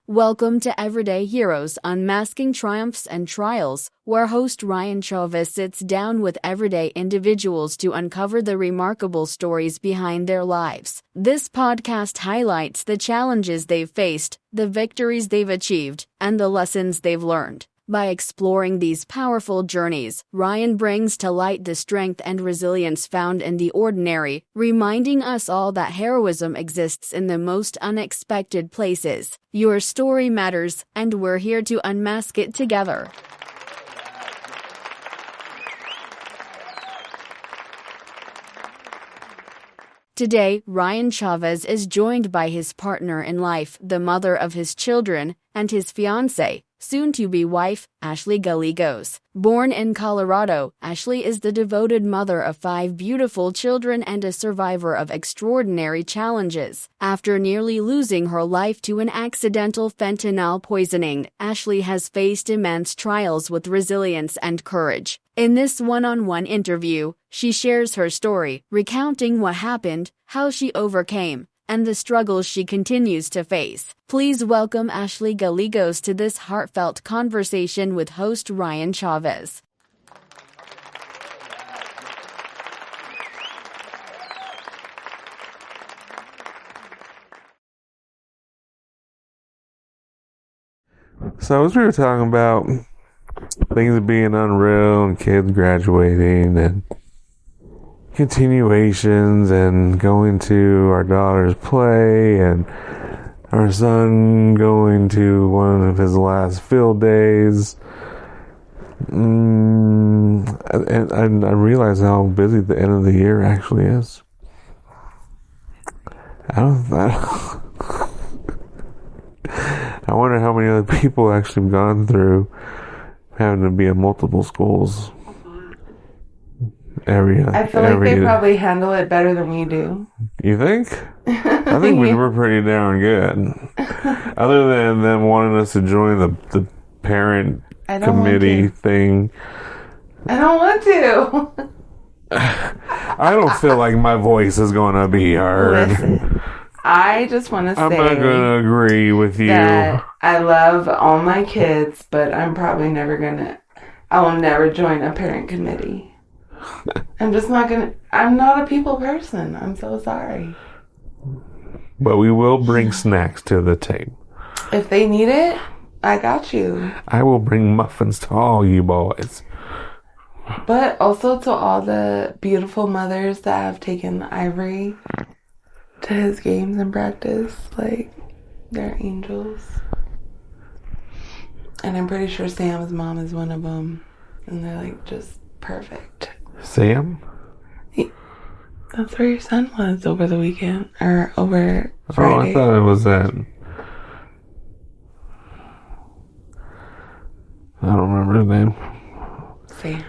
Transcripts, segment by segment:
Welcome to Everyday Heroes Unmasking Triumphs and Trials, where host Ryan Chavez sits down with everyday individuals to uncover the remarkable stories behind their lives. This podcast highlights the challenges they've faced, the victories they've achieved, and the lessons they've learned. By exploring these powerful journeys, Ryan brings to light the strength and resilience found in the ordinary, reminding us all that heroism exists in the most unexpected places. Your story matters, and we're here to unmask it together. Today, Ryan Chavez is joined by his partner in life, the mother of his children, and his fiancée, soon-to-be wife, Ashley Gallegos. Born in Colorado, Ashley is the devoted mother of 5 beautiful children and a survivor of extraordinary challenges. After nearly losing her life to an accidental fentanyl poisoning, Ashley has faced immense trials with resilience and courage. In this one-on-one interview, she shares her story, recounting what happened, how she overcame, and the struggles she continues to face. Please welcome Ashley Gallegos to this heartfelt conversation with host Ryan Chavez. So as we were talking about things being unreal and kids graduating and continuations and going to our daughter's play and our son going to one of his last field days, and I realize how busy the end of the year actually is. I wonder how many other people actually have gone through having to be at multiple schools. I feel like they probably handle it better than we do. You think? I think we're pretty darn good. Other than them wanting us to join the parent committee thing. I don't want to. I don't feel like my voice is going to be heard. Listen, I just want to say I'm not going to agree with you. I love all my kids, but I'm probably I will never join a parent committee. I'm not a people person. I'm so sorry. But we will bring snacks to the table. If they need it, I got you. I will bring muffins to all you boys. But also to all the beautiful mothers that have taken Ivory to his games and practice. Like, they're angels. And I'm pretty sure Sam's mom is one of them. And they're like just perfect. Sam? That's where your son was over the weekend. Or over Friday. Oh, I thought it was that. I don't remember his name. Sam.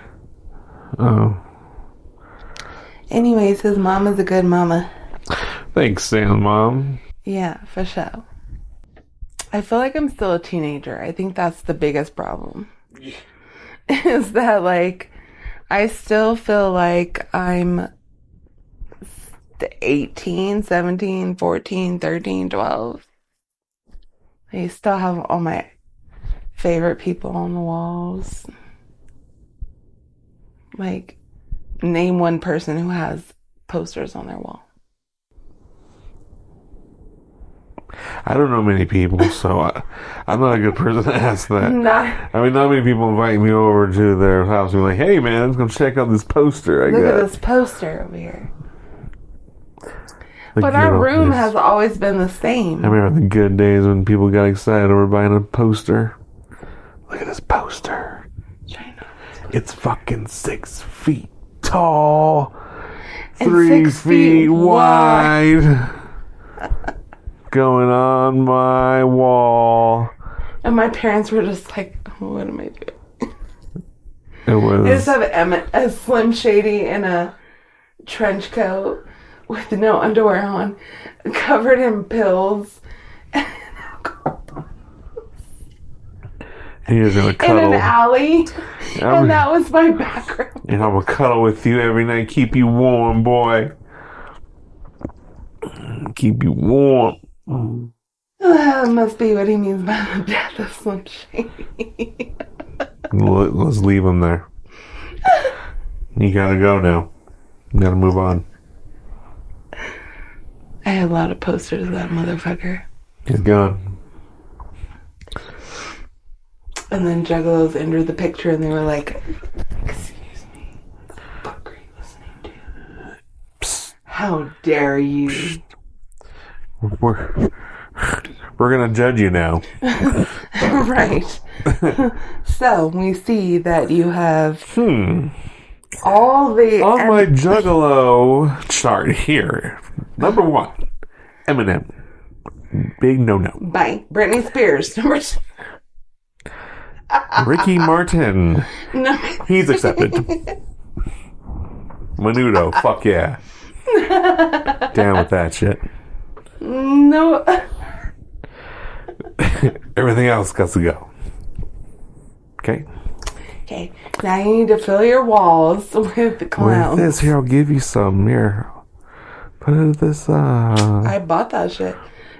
Oh. Anyways, his mom is a good mama. Thanks, Sam's mom. Yeah, for sure. I feel like I'm still a teenager. I think that's the biggest problem. Is that, like, I still feel like I'm 18, 17, 14, 13, 12. I still have all my favorite people on the walls. Like, name one person who has posters on their wall. I don't know many people, so I'm not a good person to ask that. Not many people invite me over to their house and be like, "Hey, man, let's go check out this poster I got. Look at this poster over here." But our room has always been the same. I remember the good days when people got excited over buying a poster. Look at this poster. China. It's fucking 6 feet tall, 3 feet wide. Going on my wall. And my parents were just like, what am I doing? It was. I just have Emmett as Slim Shady in a trench coat with no underwear on, covered in pills. He was gonna cuddle. In an alley. And that was my background. And I will cuddle with you every night, keep you warm, boy. Keep you warm. That must be what he means by the death of Slim Shady. Let's leave him there. You gotta go now. You gotta move on. I had a lot of posters of that motherfucker. He's gone. And then Juggalos entered the picture and they were like, "Excuse me, what the fuck are you listening to? Psst. How dare you?" We're gonna judge you now. Right. So we see that you have all the on my Juggalo chart here. Number 1, Eminem. Big no. Bye. Britney Spears. Number 2. Ricky Martin. No. He's accepted. Menudo. Fuck yeah. Down with that shit. No. Everything else got to go. Okay. Okay. Now you need to fill your walls with the clowns. With this here, I'll give you some. Here. Put it in this, I bought that shit.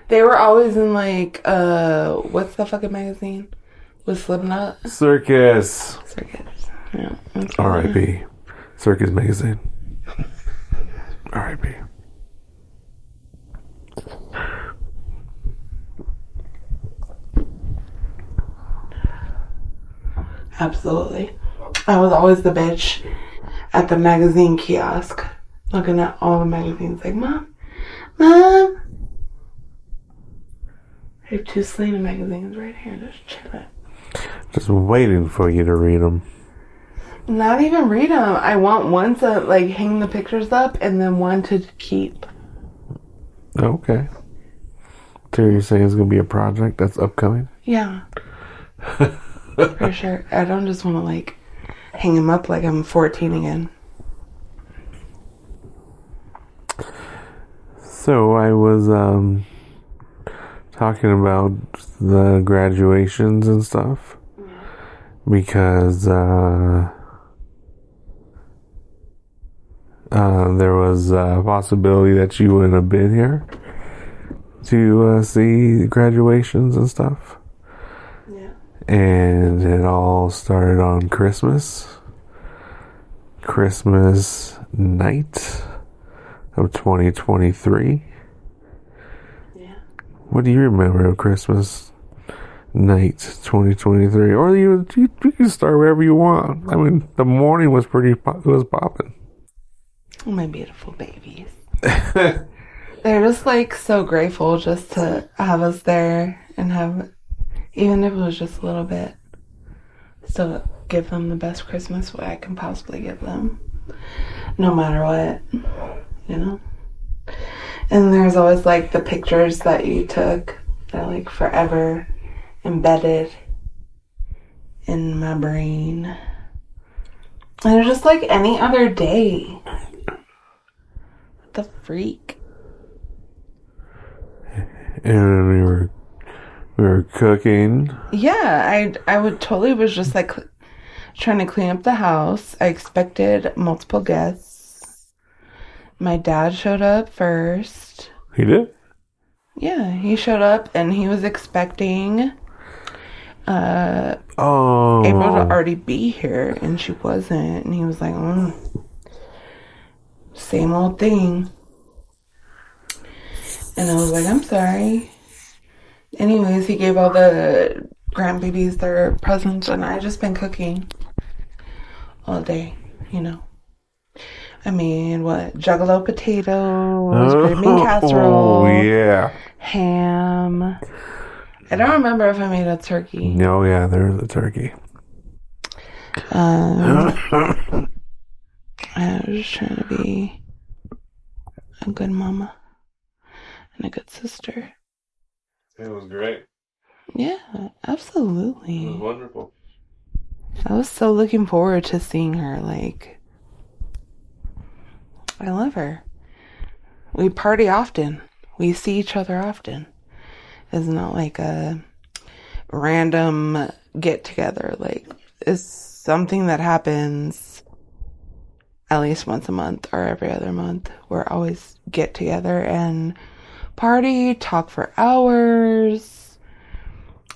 They were always in like, what's the fucking magazine? With Slipknot? Circus. Yeah. R.I.P. Circus magazine. R.I.P. Absolutely. I was always the bitch at the magazine kiosk looking at all the magazines like, Mom, I have 2 Selena magazines right here. Just chilling. Just waiting for you to read them. Not even read them. I want one to like hang the pictures up and then one to keep. Okay. So you're saying it's going to be a project that's upcoming? Yeah. For sure. I don't just want to like hang them up like I'm 14 again. So I was talking about the graduations and stuff because there was a possibility that you wouldn't have been here to see graduations and stuff. Yeah. And it all started on Christmas night of 2023. Yeah. What do you remember of Christmas night 2023? Or you can start wherever you want. I mean, the morning was popping. Oh, my beautiful babies. They're just like so grateful just to have us there and have, even if it was just a little bit, still give them the best Christmas I can possibly give them. No matter what, you know? And there's always like the pictures that you took that are like forever embedded in my brain. And they're just like any other day. What the freak? And we were cooking. Yeah, I would totally was just like trying to clean up the house. I expected multiple guests. My dad showed up first. He did? Yeah, he showed up and he was expecting April to already be here and she wasn't. And he was like, same old thing. And I was like, I'm sorry. Anyways, he gave all the grandbabies their presents and I just been cooking all day, you know. I mean, what? Juggalo potatoes, green bean casserole. Oh, yeah. Ham. I don't remember if I made a turkey. No, yeah, there was a turkey. I was just trying to be a good mama and a good sister. It was great. Yeah, absolutely. It was wonderful. I was so looking forward to seeing her. Like, I love her. We party often. We see each other often. It's not like a random get together. Like, it's something that happens at least once a month or every other month. We're always get together and party, talk for hours,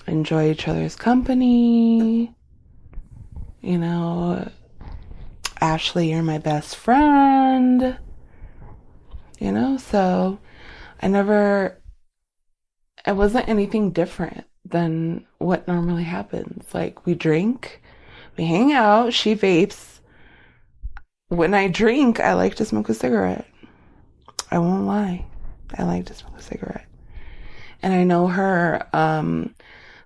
enjoy each other's company. You know, Ashley, you're my best friend. You know, so it wasn't anything different than what normally happens. Like, we drink, we hang out, she vapes. When I drink, I like to smoke a cigarette. I won't lie. I like to smoke a cigarette. And I know her,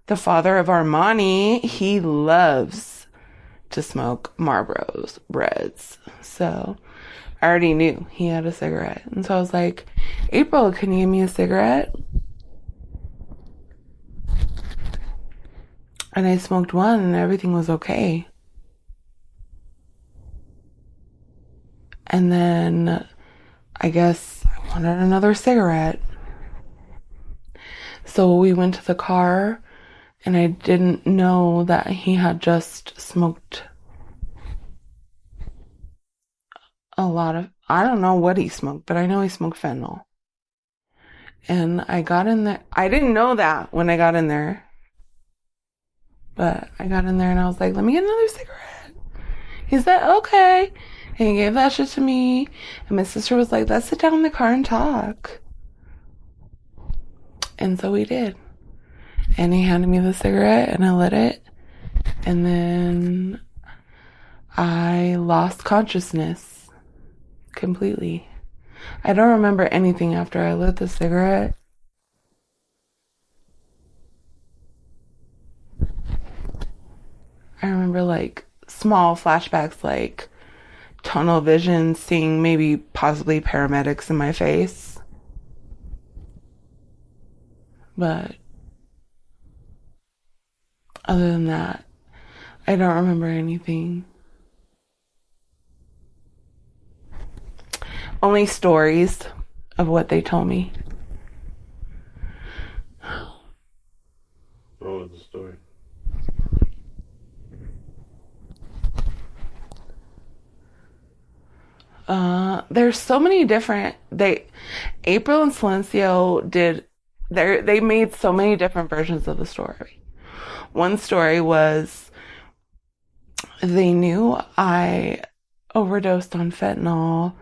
the father of Armani, he loves to smoke Marlboros, Reds. So I already knew he had a cigarette. And so I was like, April, can you give me a cigarette? And I smoked one and everything was okay. And then I guess I wanted another cigarette. So we went to the car and I didn't know that he had just smoked a lot of, I don't know what he smoked, but I know he smoked fentanyl. And I got in there. I didn't know that when I got in there. But I got in there and I was like, let me get another cigarette. He said, okay. And he gave that shit to me. And my sister was like, let's sit down in the car and talk. And so we did. And he handed me the cigarette and I lit it. And then I lost consciousness completely. I don't remember anything after I lit the cigarette. I remember like small flashbacks, like tunnel vision, seeing maybe possibly paramedics in my face. But other than that, I don't remember anything. Only stories of what they told me. What was the story? There's so many different, April and Silencio they made so many different versions of the story. One story was they knew I overdosed on fentanyl,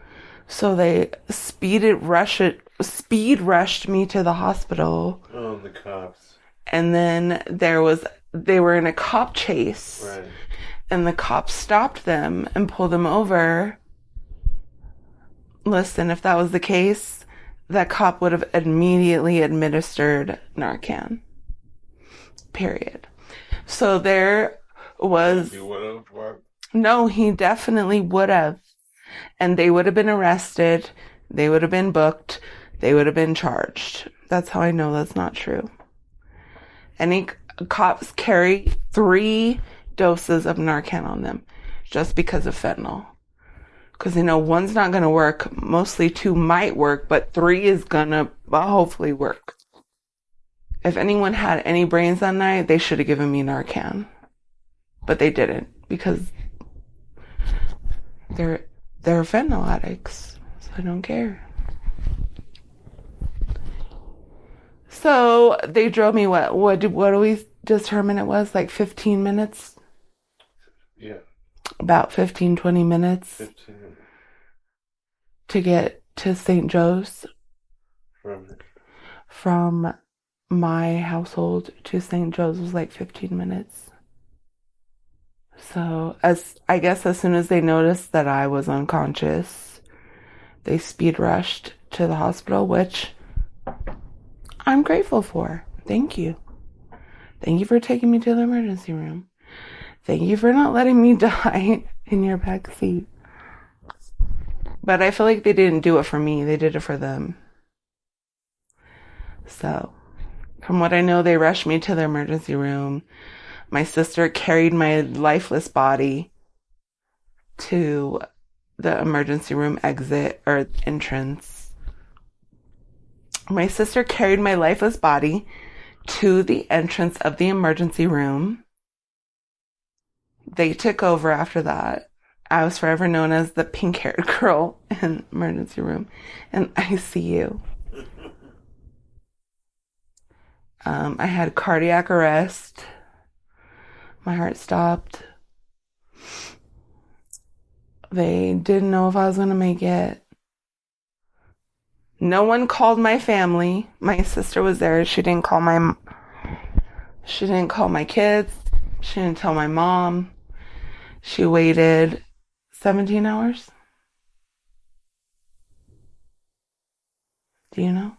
so they speed rushed me to the hospital. Oh, the cops. And then they were in a cop chase. Right. And the cops stopped them and pulled them over. Listen, if that was the case, that cop would have immediately administered Narcan. Period. So there was... He would have? What? No, he definitely would have. And they would have been arrested. They would have been booked. They would have been charged. That's how I know that's not true. Any cops carry 3 doses of Narcan on them just because of fentanyl. Because, one's not going to work. Mostly 2 might work, but 3 is going to hopefully work. If anyone had any brains that night, they should have given me Narcan. But they didn't, because they're fentanyl addicts. So I don't care. So they drove me what do we determine it was? Like 15 minutes? Yeah. About 15, 20 minutes. 15 minutes. To get to St. Joe's. From my household to St. Joe's was like 15 minutes. So as soon as they noticed that I was unconscious, they speed rushed to the hospital, which I'm grateful for. Thank you. Thank you for taking me to the emergency room. Thank you for not letting me die in your back seat. But I feel like they didn't do it for me. They did it for them. So, from what I know, they rushed me to the emergency room. My sister carried my lifeless body to the emergency room exit or entrance. My sister carried my lifeless body to the entrance of the emergency room. They took over after that. I was forever known as the pink-haired girl in emergency room and ICU. I had cardiac arrest. My heart stopped. They didn't know if I was going to make it. No one called my family. My sister was there. She didn't call my kids. She didn't tell my mom. She waited 17 hours. Do you know?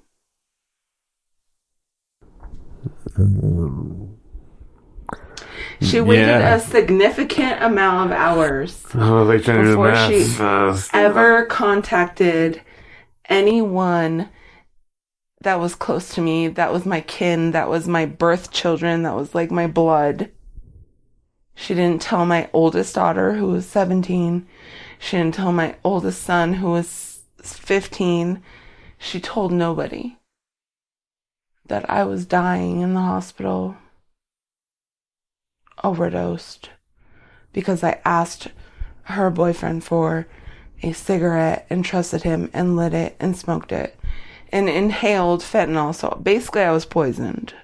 She waited a significant amount of hours before she ever contacted anyone that was close to me, that was my kin, that was my birth children, that was like my blood. She didn't tell my oldest daughter, who was 17. She didn't tell my oldest son, who was 15. She told nobody that I was dying in the hospital, overdosed, because I asked her boyfriend for a cigarette and trusted him and lit it and smoked it and inhaled fentanyl. So basically I was poisoned.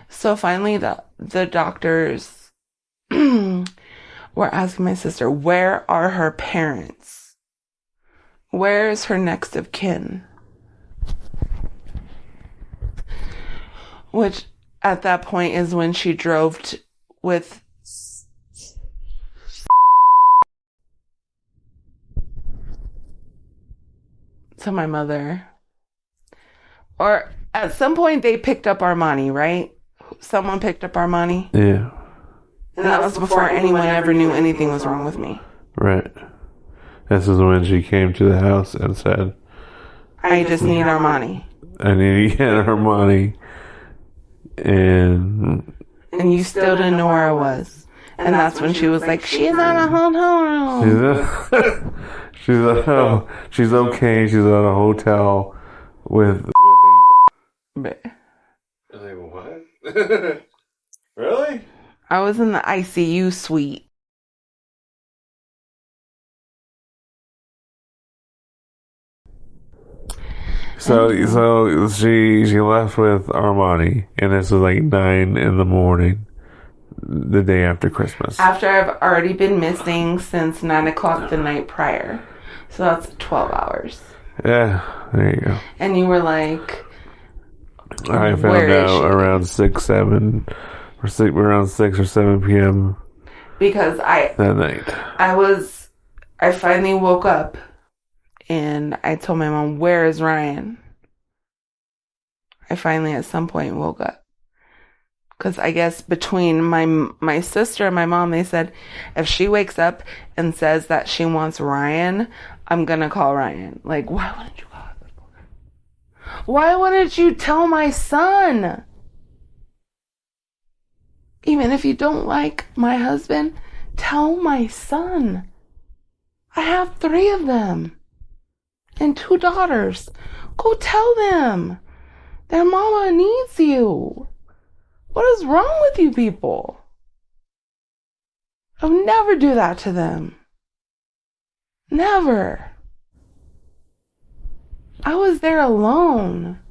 So finally the doctors were asking my sister, where are her parents? Where is her next of kin? Which at that point is when she drove with to my mother. Or at some point they picked up Armani, right? Someone picked up Armani. Yeah. And that was before anyone ever knew anything was wrong with me. Right. This is when she came to the house and said, I just need Armani. I need to get Armani. And you still didn't know where I was. And that's when she was like, she's on a hotel room. She's okay. She's at a hotel with. But like, what? Really? I was in the ICU suite. So she left with Armani, and this was like 9 a.m, the day after Christmas. After I've already been missing since 9 o'clock the night prior. So that's 12 hours. Yeah, there you go. And you were like, I found out around 6 or 7 p.m. Because that night. I finally woke up and I told my mom, where is Ryan? I finally at some point woke up. Because I guess between my sister and my mom, they said, if she wakes up and says that she wants Ryan, I'm going to call Ryan. Like, why wouldn't you call him? Why wouldn't you tell my son? Even if you don't like my husband, tell my son. I have 3 of them. And 2 daughters. Go tell them. Their mama needs you. What is wrong with you people? I would never do that to them. Never. I was there alone.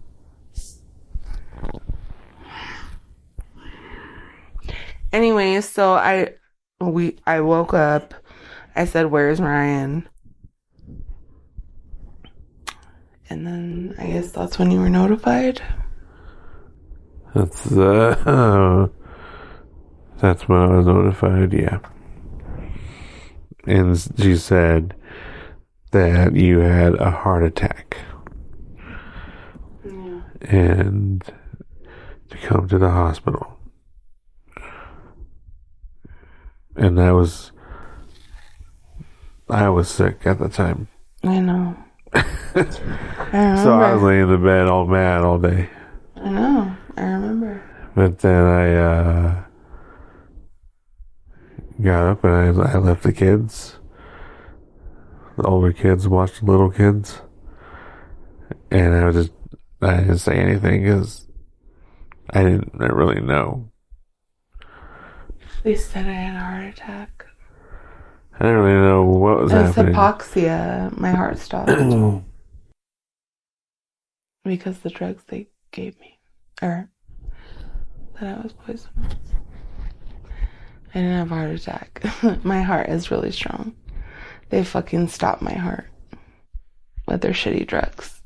Anyway, so I woke up. I said, where's Ryan? And then I guess that's when you were notified. That's when I was notified, yeah. And she said that you had a heart attack. Yeah. And to come to the hospital. And I was sick at the time. I know. So I was laying in the bed all mad all day. I know. I remember. But then I got up and I left the kids. The older kids watched the little kids. And I didn't say anything because I didn't really know. They said I had a heart attack. I didn't really know what was It's happening. hypoxia. My heart stopped because the drugs they gave me, or that I was poisoned. I didn't have a heart attack. My heart is really strong. They fucking stopped my heart with their shitty drugs.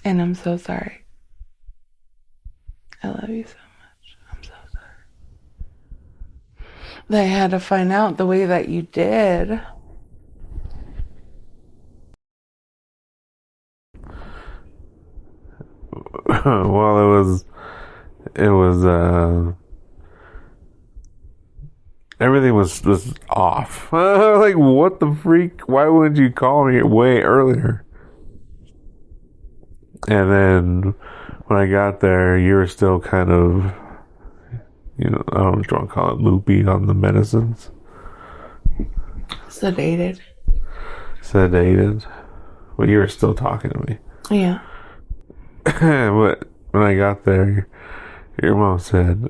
And I'm so sorry. I love you so much. I'm so sorry. They had to find out the way that you did. Well, it was, everything was off. Like, what the freak? Why wouldn't you call me way earlier? And then when I got there, you were still kind of, I don't know what you want to call it, loopy on the medicines. Sedated. But you were still talking to me. Yeah. But when I got there, your mom said,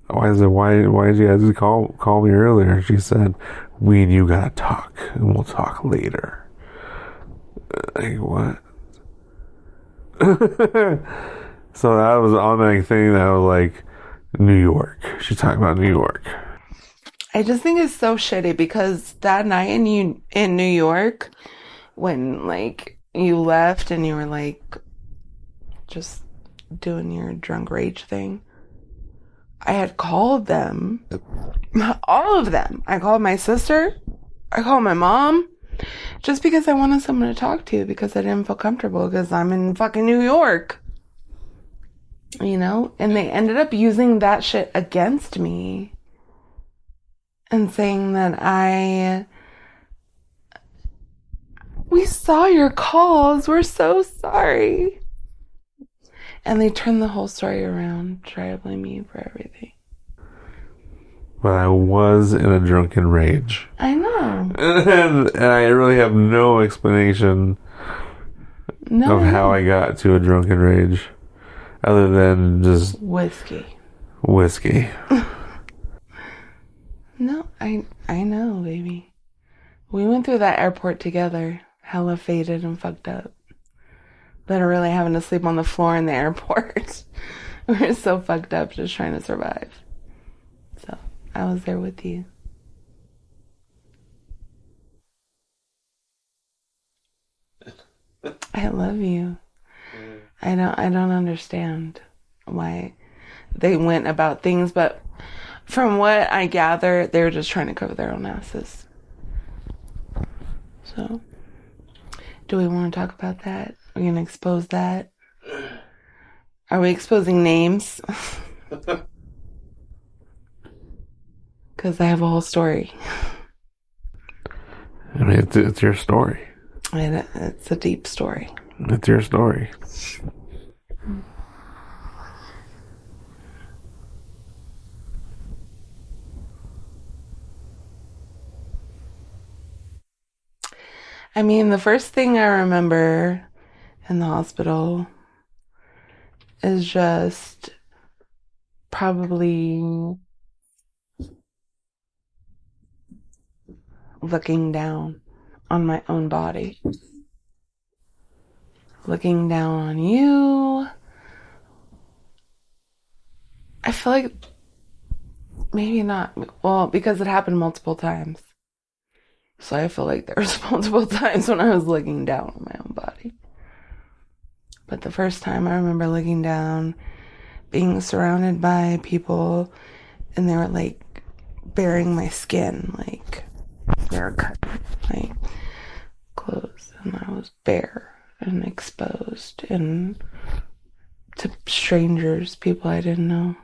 why did you guys call me earlier? She said, we and you gotta talk, and we'll talk later. Like, what? So that was on that thing that was like, New York. She's talking about New York. I just think it's so shitty because that night in New York, when like you left and you were like just doing your drunk rage thing, I had called them, all of them. I called my sister, I called my mom, just because I wanted someone to talk to, because I didn't feel comfortable because I'm in fucking New York, and they ended up using that shit against me and saying that we saw your calls, we're so sorry. And they turned the whole story around, try to blame me for everything. But I was in a drunken rage. I know. And I really have no explanation of how I got to a drunken rage. Other than just whiskey. No, I know, baby. We went through that airport together, hella faded and fucked up. Literally having to sleep on the floor in the airport. We were so fucked up just trying to survive. So I was there with you. I love you. I don't understand why they went about things, but from what I gather, they were just trying to cover their own asses. So, do we want to talk about that? Are we going to expose that? Are we exposing names? Because I have a whole story. I mean, it's your story. And it's a deep story. It's your story. I mean, the first thing I remember in the hospital is just probably looking down on my own body. Looking down on you. I feel like maybe not. Well, because it happened multiple times. So I feel like there was multiple times when I was looking down on my own body. But the first time I remember looking down, being surrounded by people, and they were like baring my skin, like they were cutting my clothes, and I was bare and exposed and to strangers, people I didn't know.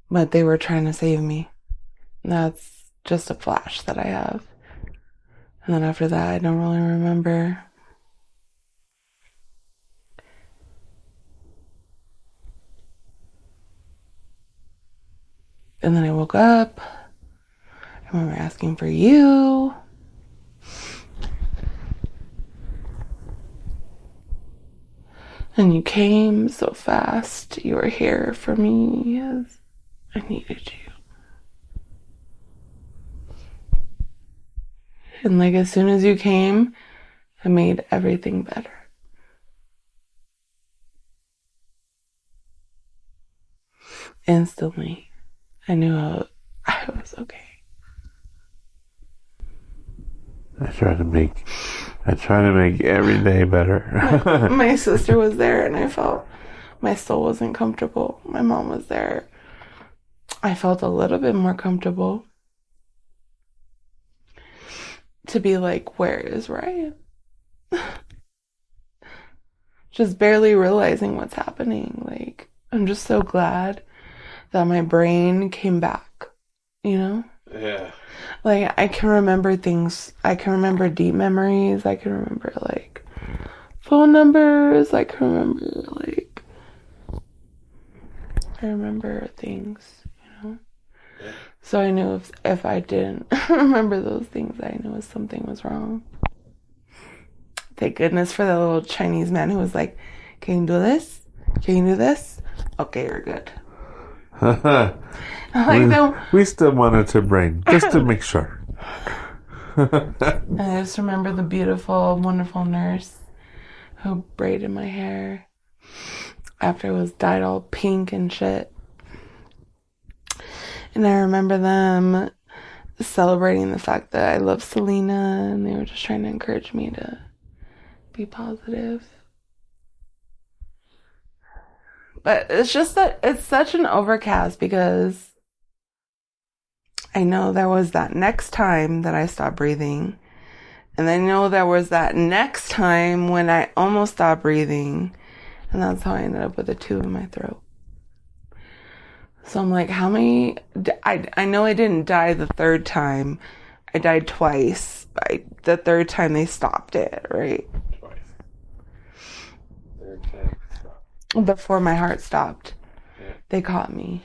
But they were trying to save me. That's just a flash that I have. And then after that, I don't really remember. And then I woke up. I remember asking for you. And you came so fast. You were here for me as I needed you. And like as soon as you came, it made everything better. Instantly, I knew I was okay. I try to make every day better. My sister was there and I felt my soul wasn't comfortable. My mom was there. I felt a little bit more comfortable to be like, where is Ryan? Just barely realizing what's happening. Like, I'm just so glad that my brain came back, you know? Yeah. Like, I can remember things. I can remember deep memories. I can remember, like, phone numbers. I can remember, like, I remember things, you know? Yeah. So I knew if I didn't remember those things, I knew something was wrong. Thank goodness for the little Chinese man who was like, can you do this? Can you do this? Okay, you're good. We still monitor brain, just to make sure. And I just remember the beautiful, wonderful nurse who braided my hair after it was dyed all pink and shit. And I remember them celebrating the fact that I love Selena, and they were just trying to encourage me to be positive. But it's just that it's such an overcast because I know there was that next time that I stopped breathing. And I know there was that next time when I almost stopped breathing. And that's how I ended up with a tube in my throat. So I'm like, how many... I know I didn't die the third time. I died twice. The third time they stopped it, right? Twice. Third time stopped. Before my heart stopped. Yeah. They caught me.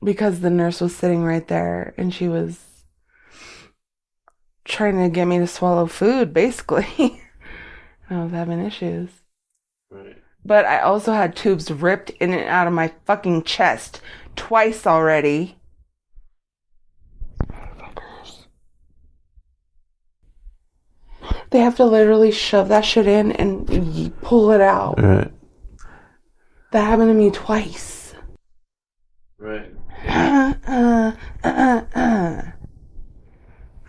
Because the nurse was sitting right there and she was trying to get me to swallow food, basically. And I was having issues. Right. But I also had tubes ripped in and out of my fucking chest twice already. They have to literally shove that shit in and pull it out. Right. That happened to me twice. Right.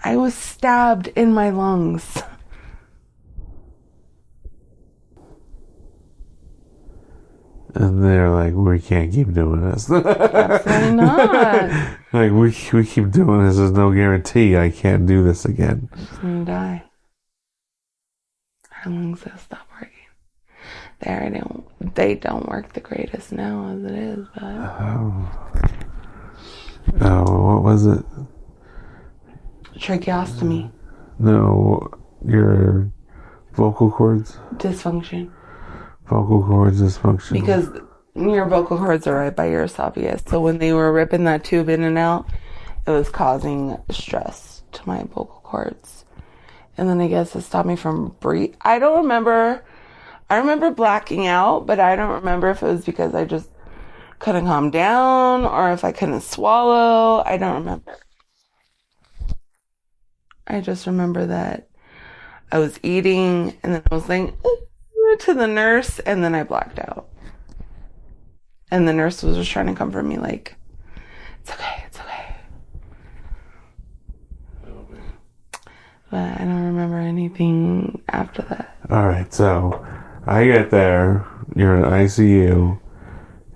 I was stabbed in my lungs. And they're like, we can't keep doing this. Absolutely not. Like, we keep doing this. There's no guarantee I can't do this again. I'm just gonna die. Our lungs have stopped working. They don't work the greatest now as it is, but What was it? tracheostomy. No, your vocal cords? Dysfunction. Vocal cords dysfunction. Because your vocal cords are right by your esophagus. So when they were ripping that tube in and out, it was causing stress to my vocal cords. And then I guess it stopped me from breathing. I don't remember. I remember blacking out, but I don't remember if it was because I just couldn't calm down or if I couldn't swallow. I don't remember. I just remember that I was eating and then I was like to the nurse and then I blacked out. And the nurse was just trying to comfort me like, it's okay, it's okay. But I don't remember anything after that. Alright, so I get there, you're in ICU,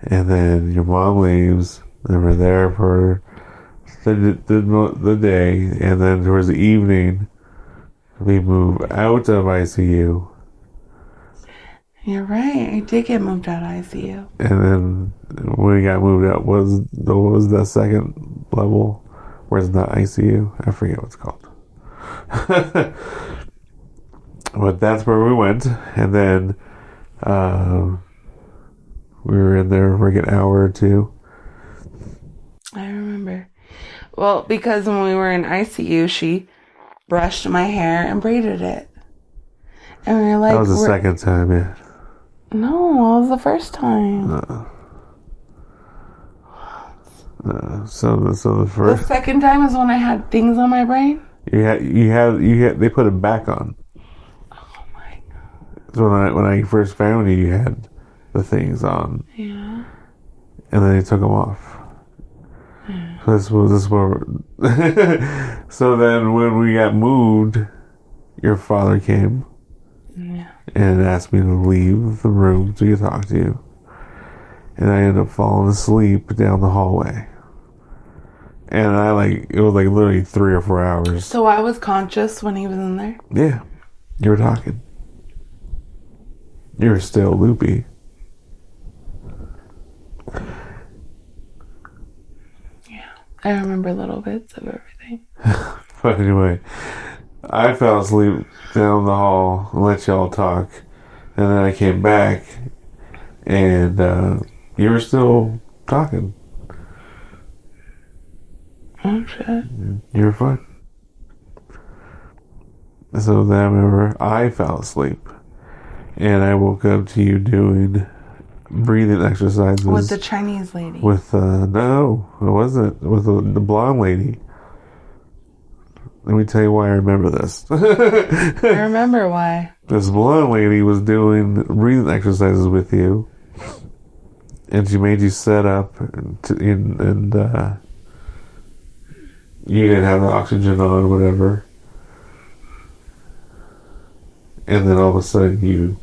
and then your mom leaves, and we're there for the day, and then towards the evening, we move out of ICU. You're right, I did get moved out of ICU. And then when we got moved out, what was the second level? Where it's not ICU? I forget what it's called. But that's where we went, and then we were in there for like an hour or two. I remember. Well, because when we were in ICU, she brushed my hair and braided it. And we're like, that was the second time, yeah. No, that was the first time. So the first. The second time is when I had things on my brain. You had. They put it back on. Oh my god. So when I first found you, you had the things on. Yeah. And then they took them off. Yeah. So this was. So then when we got moved, your father came. Yeah. And asked me to leave the room to talk to you. And I ended up falling asleep down the hallway. And it was like literally 3 or 4 hours. So I was conscious when he was in there? Yeah. You were talking. You were still loopy. Yeah. I remember little bits of everything. But anyway, I fell asleep down the hall and let y'all talk. And then I came back and you were still talking. Oh shit. You were fine. So then I remember I fell asleep. And I woke up to you doing breathing exercises. With the Chinese lady. With, no, it wasn't. With the blonde lady. Let me tell you why I remember this. I remember why. This blonde lady was doing breathing exercises with you. And she made you set up and you didn't have the oxygen on, whatever. And then all of a sudden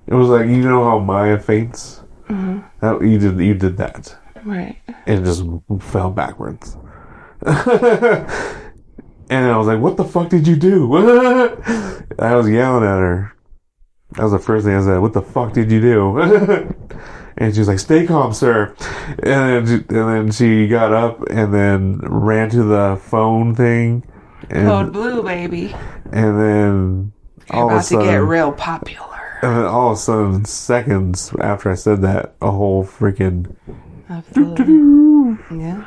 it was like, you know how Maya faints? Mm-hmm. You did that. Right. And just fell backwards. And I was like, what the fuck did you do? I was yelling at her. That was the first thing I said. What the fuck did you do? And she was like, stay calm, sir. And then she got up and then ran to the phone thing. Code blue, baby. And then You're about to get real popular. And then all of a sudden, seconds after I said that, a whole freaking yeah,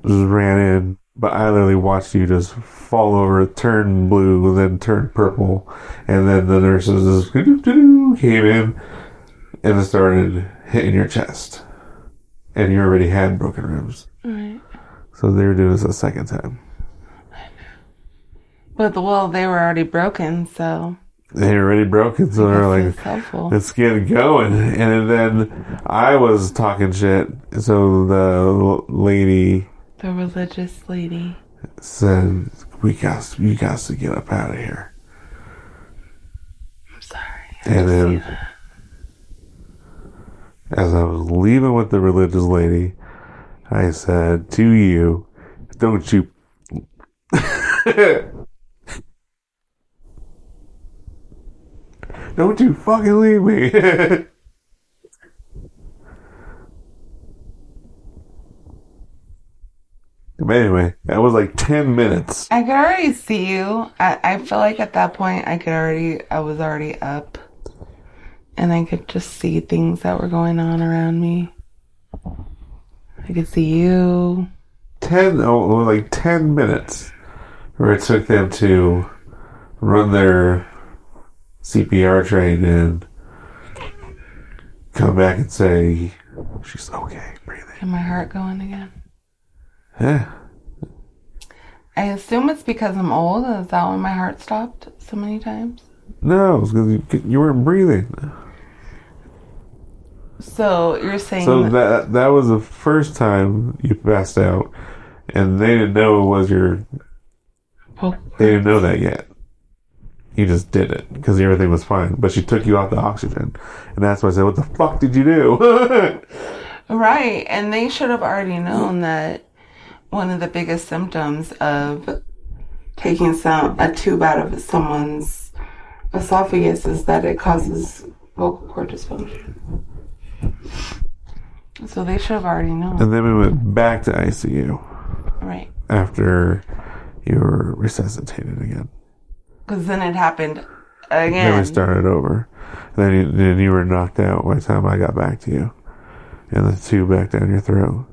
just ran in. But I literally watched you just fall over, turn blue, then turn purple, and then the nurses just came in and it started hitting your chest, and you already had broken ribs. Right. So they were doing this a second time. But they were already broken, so. They were already broken, so they were like, let's get it going. And then I was talking shit, so the lady, the religious lady, said, you got to get up out of here. I'm sorry. And then, as I was leaving with the religious lady, I said to you, don't you... Don't you fucking leave me. But anyway, that was like 10 minutes. I could already see you. I feel like at that point I was already up. And I could just see things that were going on around me. I could see you. 10 minutes where it took them to run their CPR train and come back and say, she's okay, breathing. And my heart going again. Yeah. I assume it's because I'm old. Is that when my heart stopped so many times? No, it's because you weren't breathing. So you're saying... So that was the first time you passed out, and they didn't know it was your... Oh. They didn't know that yet. You just did it, because everything was fine. But she took you off the oxygen. And that's why I said, what the fuck did you do? Right. And they should have already known that one of the biggest symptoms of taking a tube out of someone's esophagus is that it causes vocal cord dysfunction. So they should have already known. And then we went back to ICU. Right. After you were resuscitated again. Because then it happened again. Then we started over. Then you were knocked out by the time I got back to you. And the tube back down your throat.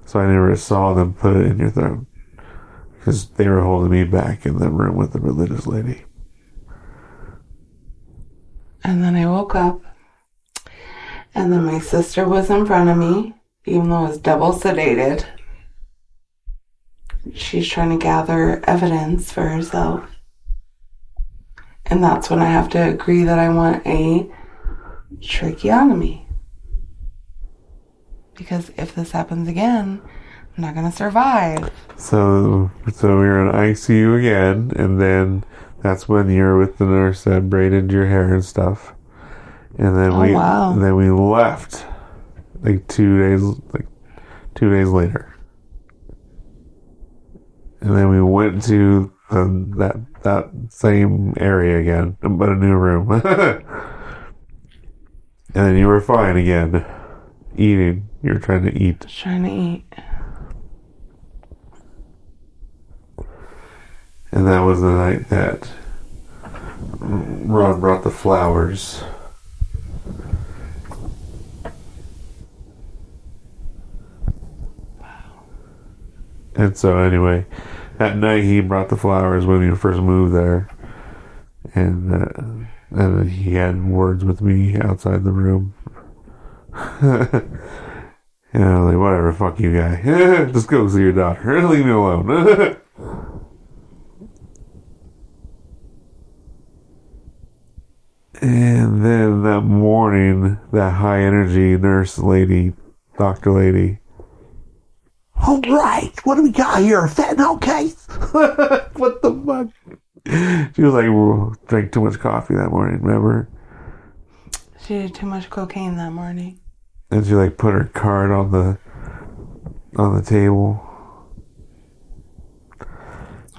So I never saw them put it in your throat. Because they were holding me back in the room with the religious lady. And then I woke up. And then my sister was in front of me, even though I was double sedated. She's trying to gather evidence for herself. And that's when I have to agree that I want a tracheotomy. Because if this happens again, I'm not going to survive. So we were in ICU again, and then that's when you were with the nurse that braided your hair and stuff. And then we left like 2 days later. And then we went to that same area again, but a new room. And then you were fine again. Eating. You were trying to eat. Trying to eat. And that was the night that Ron brought the flowers. Wow. And so anyway, that night he brought the flowers when we first moved there. And he had words with me outside the room. And I was like, whatever, fuck you, guy. Just go see your daughter. Leave me alone. And then that morning, that high energy nurse lady, doctor lady. All right, what do we got here? A fentanyl case? What the fuck? She was like, drank too much coffee that morning, remember? She did too much cocaine that morning. And she like put her card on the table.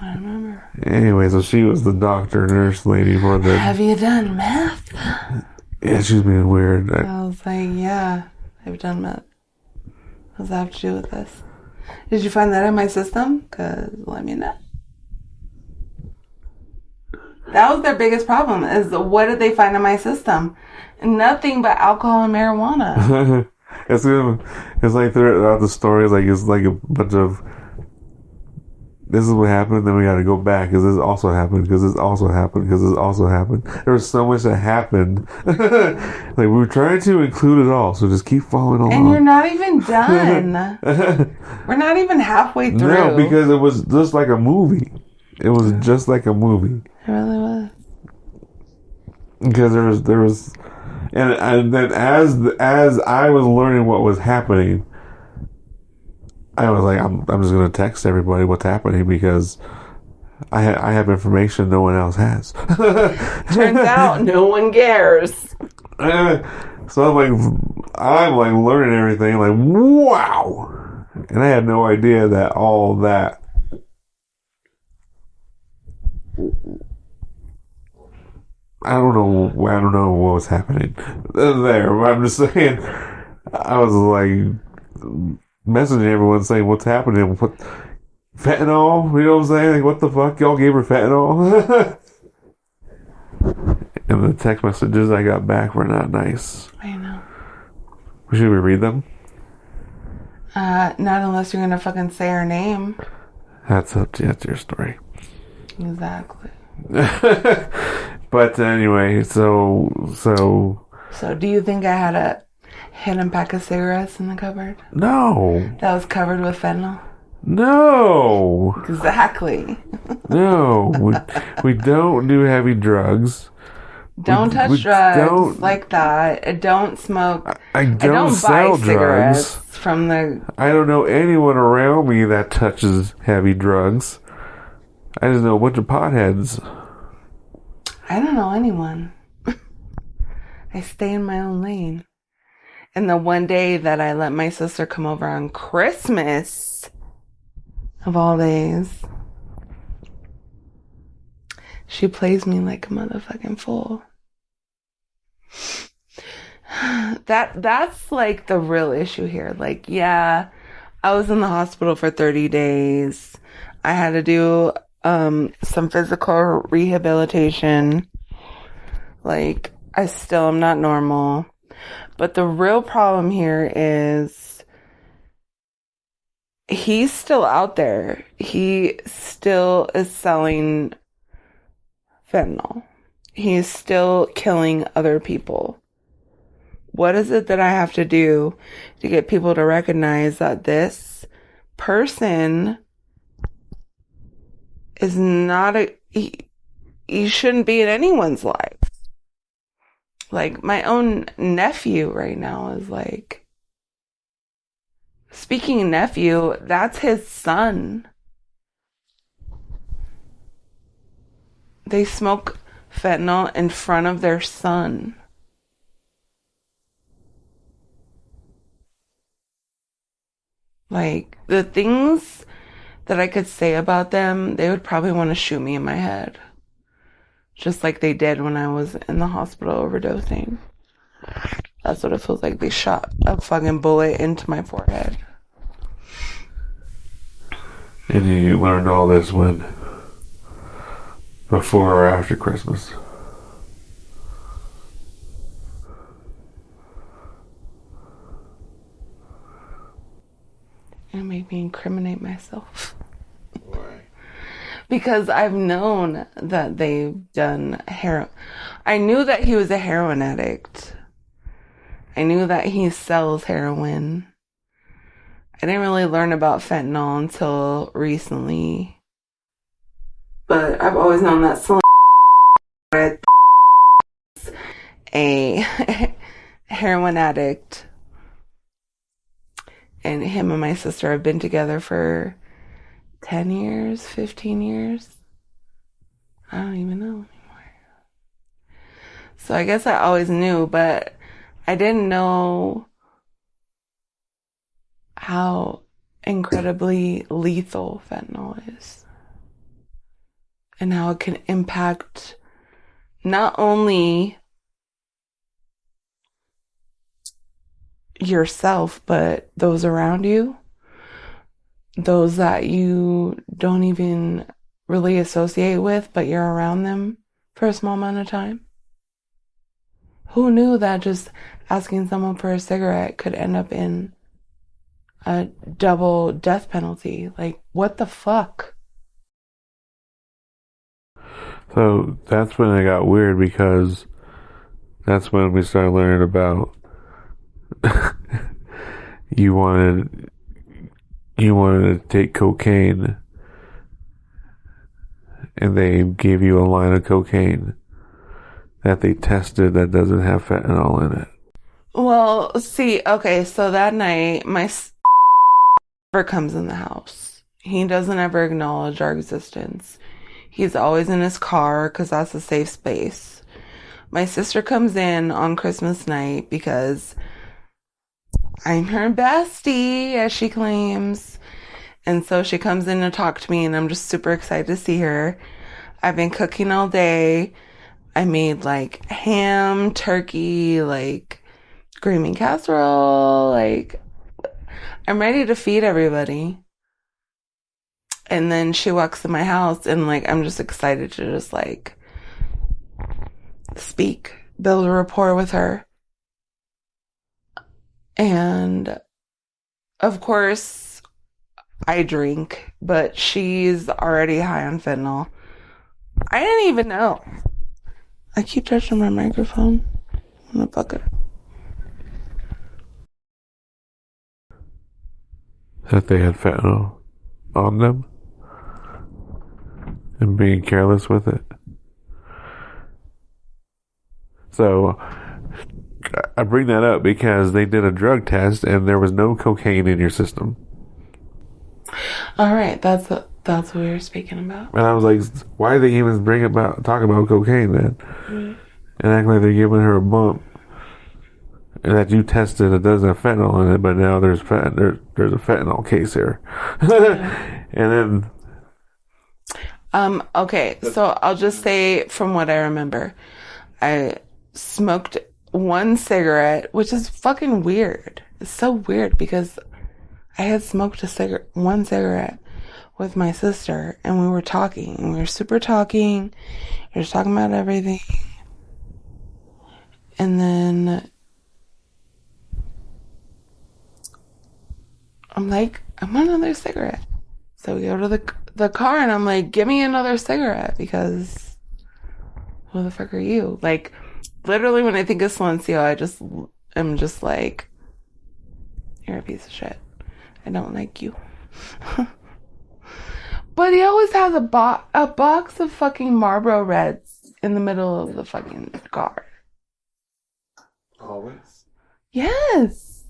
I remember. Anyway, so she was the doctor nurse lady for the. Have you done meth? Yeah, she was being weird. I was like, yeah, I've done meth. What does that have to do with this? Did you find that in my system? Because let me know. That was their biggest problem, is what did they find in my system? Nothing but alcohol and marijuana. It's like throughout the story, it's like a bunch of, this is what happened, then we got to go back because this also happened, because this also happened, because this also happened. There was so much that happened. Like, we were trying to include it all, so just keep following along. And you're not even done. We're not even halfway through. No, because it was just like a movie. It was just like a movie. It really was. Because there was, and then as I was learning what was happening, I was like, I'm just gonna text everybody what's happening because I have information no one else has. Turns out no one cares. So I'm like learning everything, like, wow, and I had no idea that all that. I don't know what was happening there, but I'm just saying, I was like messaging everyone saying what's happening. What, fentanyl? You know what I'm saying? Like, what the fuck? Y'all gave her fentanyl? And the text messages I got back were not nice. I know. Should we read them? Not unless you're gonna fucking say her name. That's your story. Exactly. But anyway, so do you think I had a hidden pack of cigarettes in the cupboard? No. That was covered with fentanyl? No. Exactly. No. We don't do heavy drugs. Don't touch drugs like that. I don't smoke. I don't sell buy cigarettes drugs. From the... I don't know anyone around me that touches heavy drugs. I just know a bunch of potheads. I don't know anyone. I stay in my own lane. And the one day that I let my sister come over on Christmas, of all days, she plays me like a motherfucking fool. That's like the real issue here. Like, yeah, I was in the hospital for 30 days. I had to do some physical rehabilitation. Like, I still am not normal. But the real problem here is he's still out there. He still is selling fentanyl. He's still killing other people. What is it that I have to do to get people to recognize that this person is not he shouldn't be in anyone's life? Like, my own nephew right now is like, speaking of nephew, that's his son. They smoke fentanyl in front of their son. Like, the things that I could say about them, they would probably want to shoot me in my head. Just like they did when I was in the hospital overdosing. That's what it feels like. They shot a fucking bullet into my forehead. And you learned all this when? Before or after Christmas? It made me incriminate myself. Why? Because I've known that they've done heroin. I knew that he was a heroin addict. I knew that he sells heroin. I didn't really learn about fentanyl until recently. But I've always known that a heroin addict. And him and my sister have been together for 10 years, 15 years. I don't even know anymore. So I guess I always knew, but I didn't know how incredibly lethal fentanyl is. And how it can impact not only yourself, but those around you. Those that you don't even really associate with, but you're around them for a small amount of time. Who knew that just asking someone for a cigarette could end up in a double death penalty? Like, what the fuck? So that's when it got weird, because that's when we started learning about you wanted to take cocaine, and they gave you a line of cocaine that they tested that doesn't have fentanyl in it. Well, see, okay, so that night, my never comes in the house. He doesn't ever acknowledge our existence. He's always in his car because that's a safe space. My sister comes in on Christmas night because I'm her bestie, as she claims. And so she comes in to talk to me, and I'm just super excited to see her. I've been cooking all day. I made like ham, turkey, like green bean casserole. Like, I'm ready to feed everybody. And then she walks in my house, and like, I'm just excited to just like speak, build a rapport with her. And of course, I drink, but she's already high on fentanyl. I didn't even know. I keep touching my microphone. I'm gonna fuck it. That they had fentanyl on them and being careless with it. So I bring that up because they did a drug test and there was no cocaine in your system. All right, that's what we were speaking about. And I was like, why did they even talk about cocaine then? Mm. And act like they're giving her a bump. And that you tested it doesn't have fentanyl in it, but now there's a fentanyl case here. And then okay, so I'll just say from what I remember, I smoked one cigarette, which is fucking weird. It's so weird because I had smoked one cigarette with my sister, and we were talking, and we were super talking. We were talking about everything. And then I'm like, I want another cigarette. So we go to the car, and I'm like, give me another cigarette, because who the fuck are you? Like, literally, when I think of Silencio, I'm just like, you're a piece of shit. I don't like you. But he always has a box of fucking Marlboro Reds in the middle of the fucking car. Always? Yes.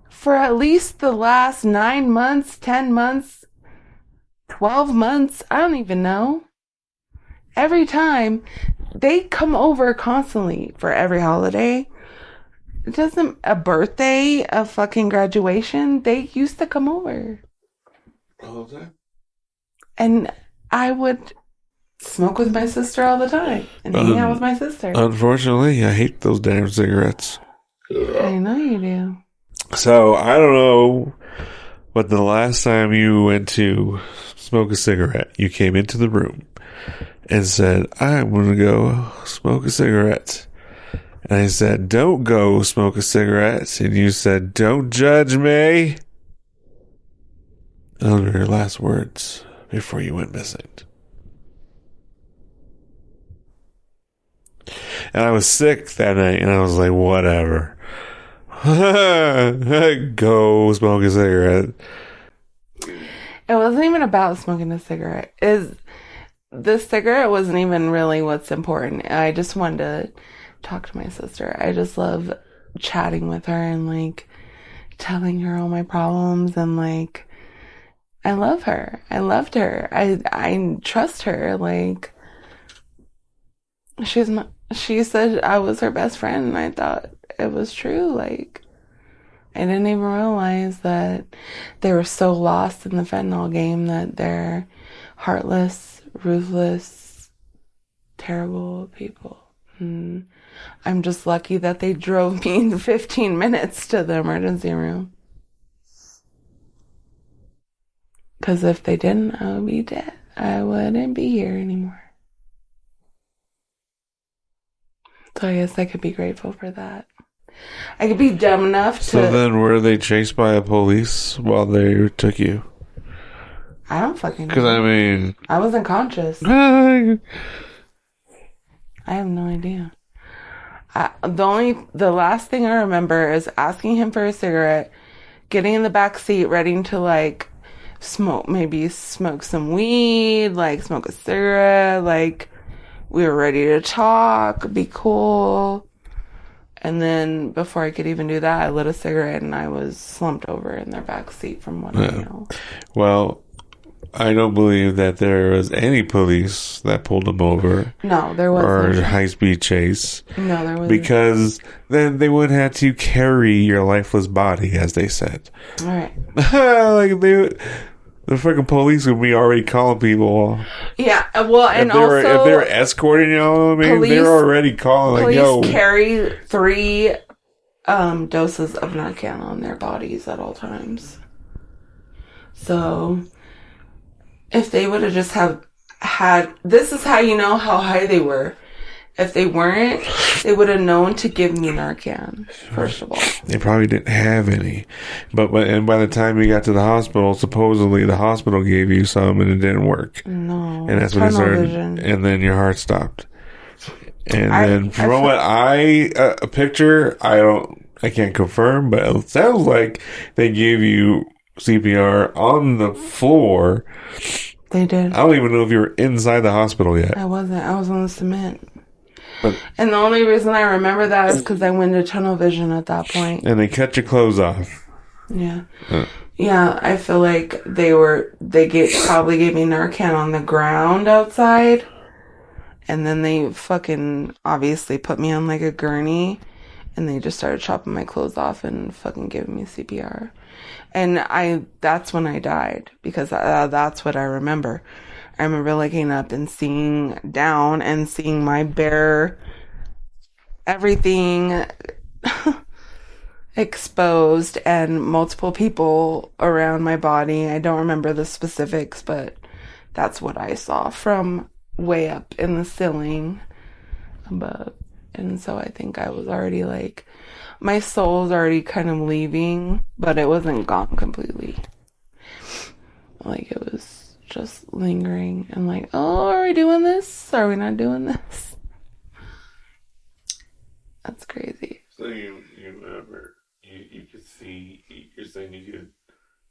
For at least the last 9 months, 10 months, 12 months, I don't even know. Every time, they come over constantly for every holiday. It doesn't, a birthday, a fucking graduation, they used to come over. All the time? And I would smoke with my sister all the time and hang out with my sister. Unfortunately, I hate those damn cigarettes. I know you do. So, I don't know, but the last time you went to smoke a cigarette, you came into the room and said, I'm going to go smoke a cigarette. And I said, don't go smoke a cigarette. And you said, don't judge me. Those were your last words before you went missing. And I was sick that night, and I was like, whatever. Go smoke a cigarette. It wasn't even about smoking a cigarette. The cigarette wasn't even really what's important. I just wanted to talk to my sister. I just love chatting with her and like telling her all my problems, and like I love her. I loved her. I trust her. Like she said I was her best friend, and I thought it was true. Like I didn't even realize that they were so lost in the fentanyl game that they're heartless, ruthless, terrible people. And I'm just lucky that they drove me in 15 minutes to the emergency room. Because if they didn't, I would be dead. I wouldn't be here anymore. So I guess I could be grateful for that. I could be dumb enough to... So then were they chased by a police while they took you? I don't fucking know. Because, I mean... I wasn't conscious. I have no idea. The last thing I remember is asking him for a cigarette, getting in the back seat, ready to, like, smoke some weed, like, smoke a cigarette, like, we were ready to talk, be cool. And then before I could even do that, I lit a cigarette and I was slumped over in their back seat from what I know. Well, I don't believe that there was any police that pulled them over. No, there wasn't. Or high-speed chase. No, there wasn't. Because then they wouldn't have to carry your lifeless body, as they said. All right. Like, the freaking police would be already calling people. Yeah, well, and if also... if they were escorting you, I mean, they were already calling, like, yo. Police carry 3 doses of Narcan on their bodies at all times. So, if they would have just had... This is how you know how high they were. If they weren't, they would have known to give me Narcan, first of all. They probably didn't have any. But by the time you got to the hospital, supposedly the hospital gave you some and it didn't work. No. And that's when it started. Vision. And then your heart stopped. And then from what a picture, I can't confirm, but it sounds like they gave you CPR on the floor. They did. I don't even know if you were inside the hospital yet. I wasn't. I was on the cement. And the only reason I remember that is because I went to tunnel vision at that point. And they cut your clothes off. Yeah. Yeah, I feel like probably gave me Narcan on the ground outside. And then they fucking obviously put me on like a gurney. And they just started chopping my clothes off and fucking giving me CPR. And that's when I died. Because that's what I remember. I remember looking up and seeing down and seeing my bare everything exposed and multiple people around my body. I don't remember the specifics, but that's what I saw from way up in the ceiling above. And so I think I was already like, my soul's already kind of leaving, but it wasn't gone completely. Like, it was just lingering and like, oh, are we doing this? Are we not doing this? That's crazy. So you remember, you could see, you're saying you could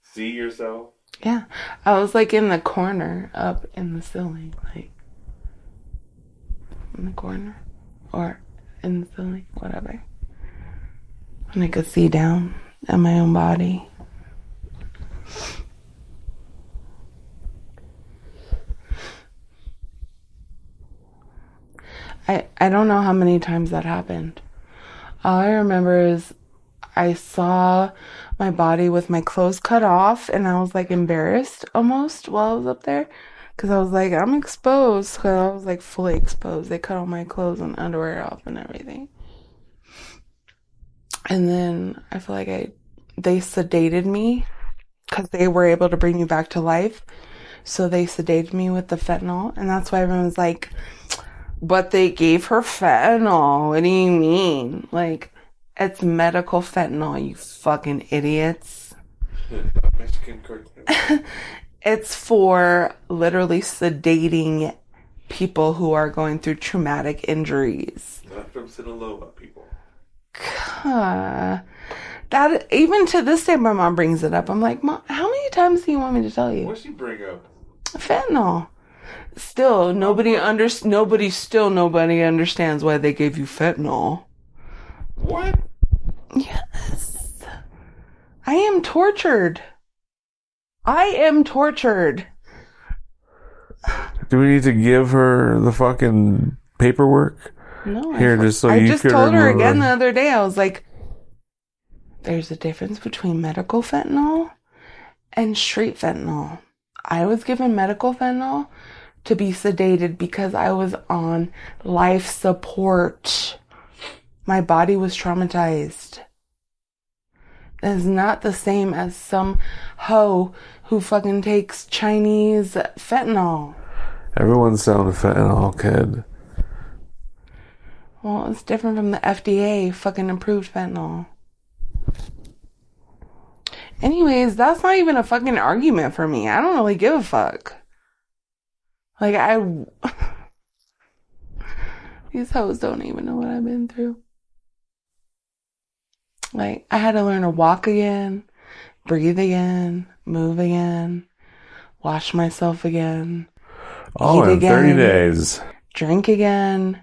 see yourself? Yeah. I was like in the corner up in the ceiling, like in the corner or in the ceiling, whatever. And I could see down at my own body. I don't know how many times that happened. All I remember is I saw my body with my clothes cut off, and I was like embarrassed almost while I was up there, because I was like, I'm exposed, because I was like fully exposed. They cut all my clothes and underwear off and everything. And then I feel like they sedated me, because they were able to bring me back to life. So they sedated me with the fentanyl, and that's why everyone's like, but they gave her fentanyl. What do you mean? Like, it's medical fentanyl, you fucking idiots. Mexican cartel. It's for literally sedating people who are going through traumatic injuries. Not from Sinaloa, people. That, even to this day, my mom brings it up. I'm like, Mom, how many times do you want me to tell you? What'd she bring up? Fentanyl. Still, nobody understands why they gave you fentanyl. What? Yes. I am tortured. I am tortured. Do we need to give her the fucking paperwork? No. Here, just so I you just could told her remember. again the other day. I was like, there's a difference between medical fentanyl and street fentanyl. I was given medical fentanyl to be sedated because I was on life support. My body was traumatized. That is not the same as some hoe who fucking takes Chinese fentanyl. Everyone's selling fentanyl, kid. Well, it's different from the FDA fucking approved fentanyl. Anyways, that's not even a fucking argument for me. I don't really give a fuck. Like, these hoes don't even know what I've been through. Like, I had to learn to walk again, breathe again, move again, wash myself again, Oh, eat in again, 30 days. drink again,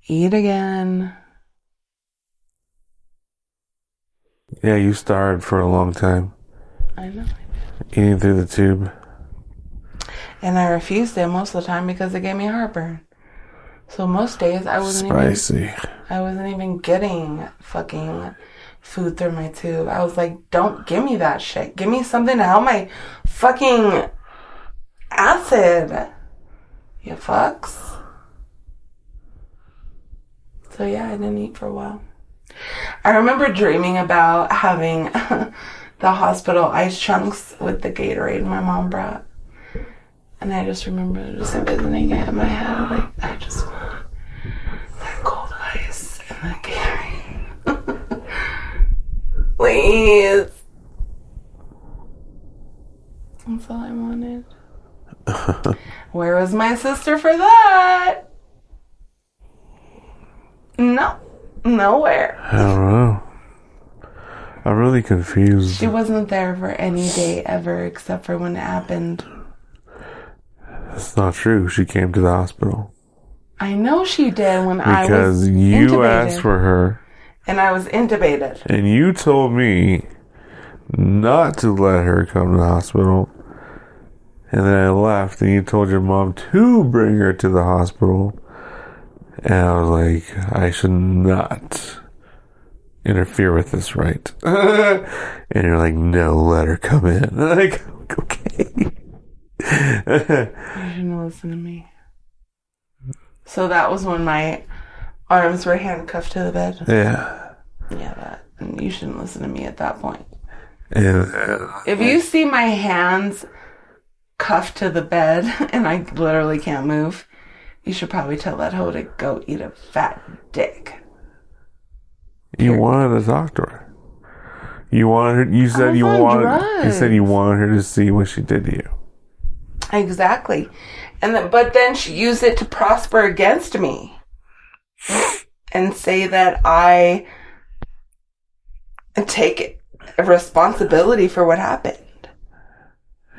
eat again. Yeah, you starved for a long time. I know. Eating through the tube. And I refused it most of the time because it gave me heartburn. So most days I wasn't even getting fucking food through my tube. I was like, don't give me that shit. Give me something to help my fucking acid. You fucks. So yeah, I didn't eat for a while. I remember dreaming about having the hospital ice chunks with the Gatorade my mom brought. And I just remember just envisioning it in my head. Like, I just want that cold ice and that Gatorade. Please. That's all I wanted. Where was my sister for that? No. Nowhere. I don't know. I'm really confused. She wasn't there for any day ever except for when it happened. That's not true. She came to the hospital. I know she did when I was because you asked for her. And I was intubated. And you told me not to let her come to the hospital. And then I left and you told your mom to bring her to the hospital. And I was like, I should not interfere with this, right? And you're like, no, let her come in. And I'm like, okay. You shouldn't listen to me. So that was when my arms were handcuffed to the bed. Yeah. Yeah, you shouldn't listen to me at that point. And, if you see my hands cuffed to the bed and I literally can't move, You should probably tell that hoe to go eat a fat dick. You wanted to talk to her. You wanted her. You said you wanted her to see what she did to you. Exactly. But then she used it to prosper against me. And say that I take responsibility for what happened.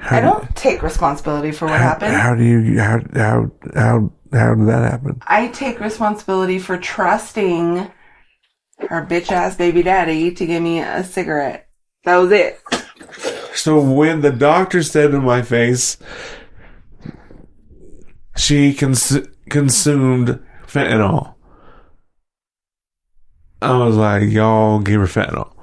I don't take responsibility for what happened. How did that happen? I take responsibility for trusting her bitch ass baby daddy to give me a cigarette. That was it. So when the doctor said in my face, she consumed fentanyl, I was like, y'all gave her fentanyl.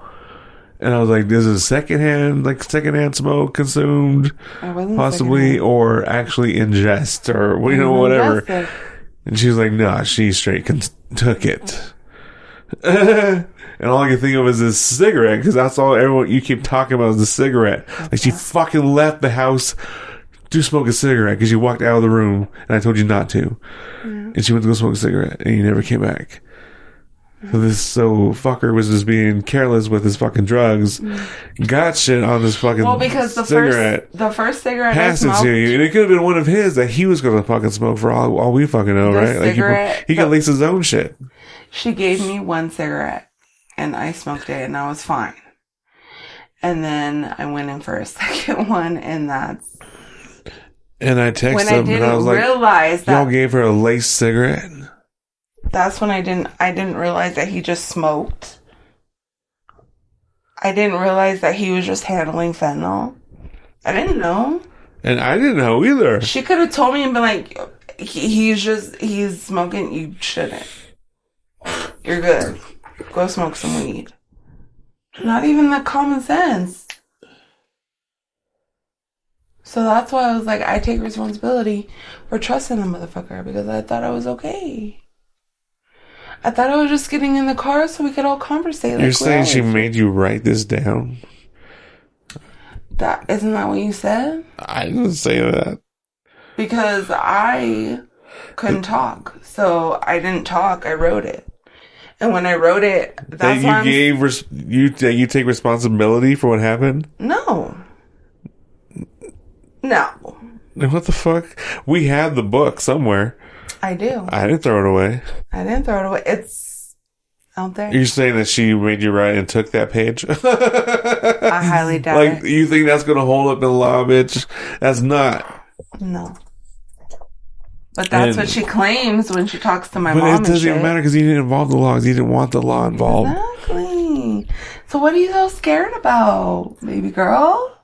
And I was like, this is secondhand smoke consumed, possibly, or actually ingest, or, whatever. Ingested. And she was like, nah, she straight took it. And all I can think of is this cigarette, because that's all everyone you keep talking about is the cigarette. Like, she fucking left the house to smoke a cigarette, because you walked out of the room, and I told you not to. Mm. And she went to go smoke a cigarette, and you never came back. So fucker was just being careless with his fucking drugs. Got shit on this fucking because the cigarette. The first cigarette passed I smoked, it to you. And it could have been one of his that he was going to fucking smoke for all we fucking know, right? Like he could lease his own shit. She gave me one cigarette and I smoked it and I was fine. And then I went in for a second one and that's... And I texted him and I was like, realize that y'all gave her a laced cigarette? That's when I didn't realize that he just smoked. I didn't realize that he was just handling fentanyl. I didn't know. And I didn't know either. She could have told me and been like, he's smoking, you shouldn't. You're good. Go smoke some weed. Not even that common sense. So that's why I was like, I take responsibility for trusting the motherfucker because I thought I was okay. I thought I was just getting in the car so we could all conversate. You're saying she made you write this down? Isn't that what you said? I didn't say that. Because I couldn't talk. So I didn't talk. I wrote it. And when I wrote it, that's why you take responsibility for what happened? No. What the fuck? We had the book somewhere. I do. I didn't throw it away. It's out there. You're saying that she made you write and took that page? I highly doubt it. Like, you think that's going to hold up in law, bitch? That's not. No. But that's what she claims when she talks to my mom. But it doesn't even matter because he didn't involve the law because he didn't want the law involved. Exactly. So what are you so scared about, baby girl?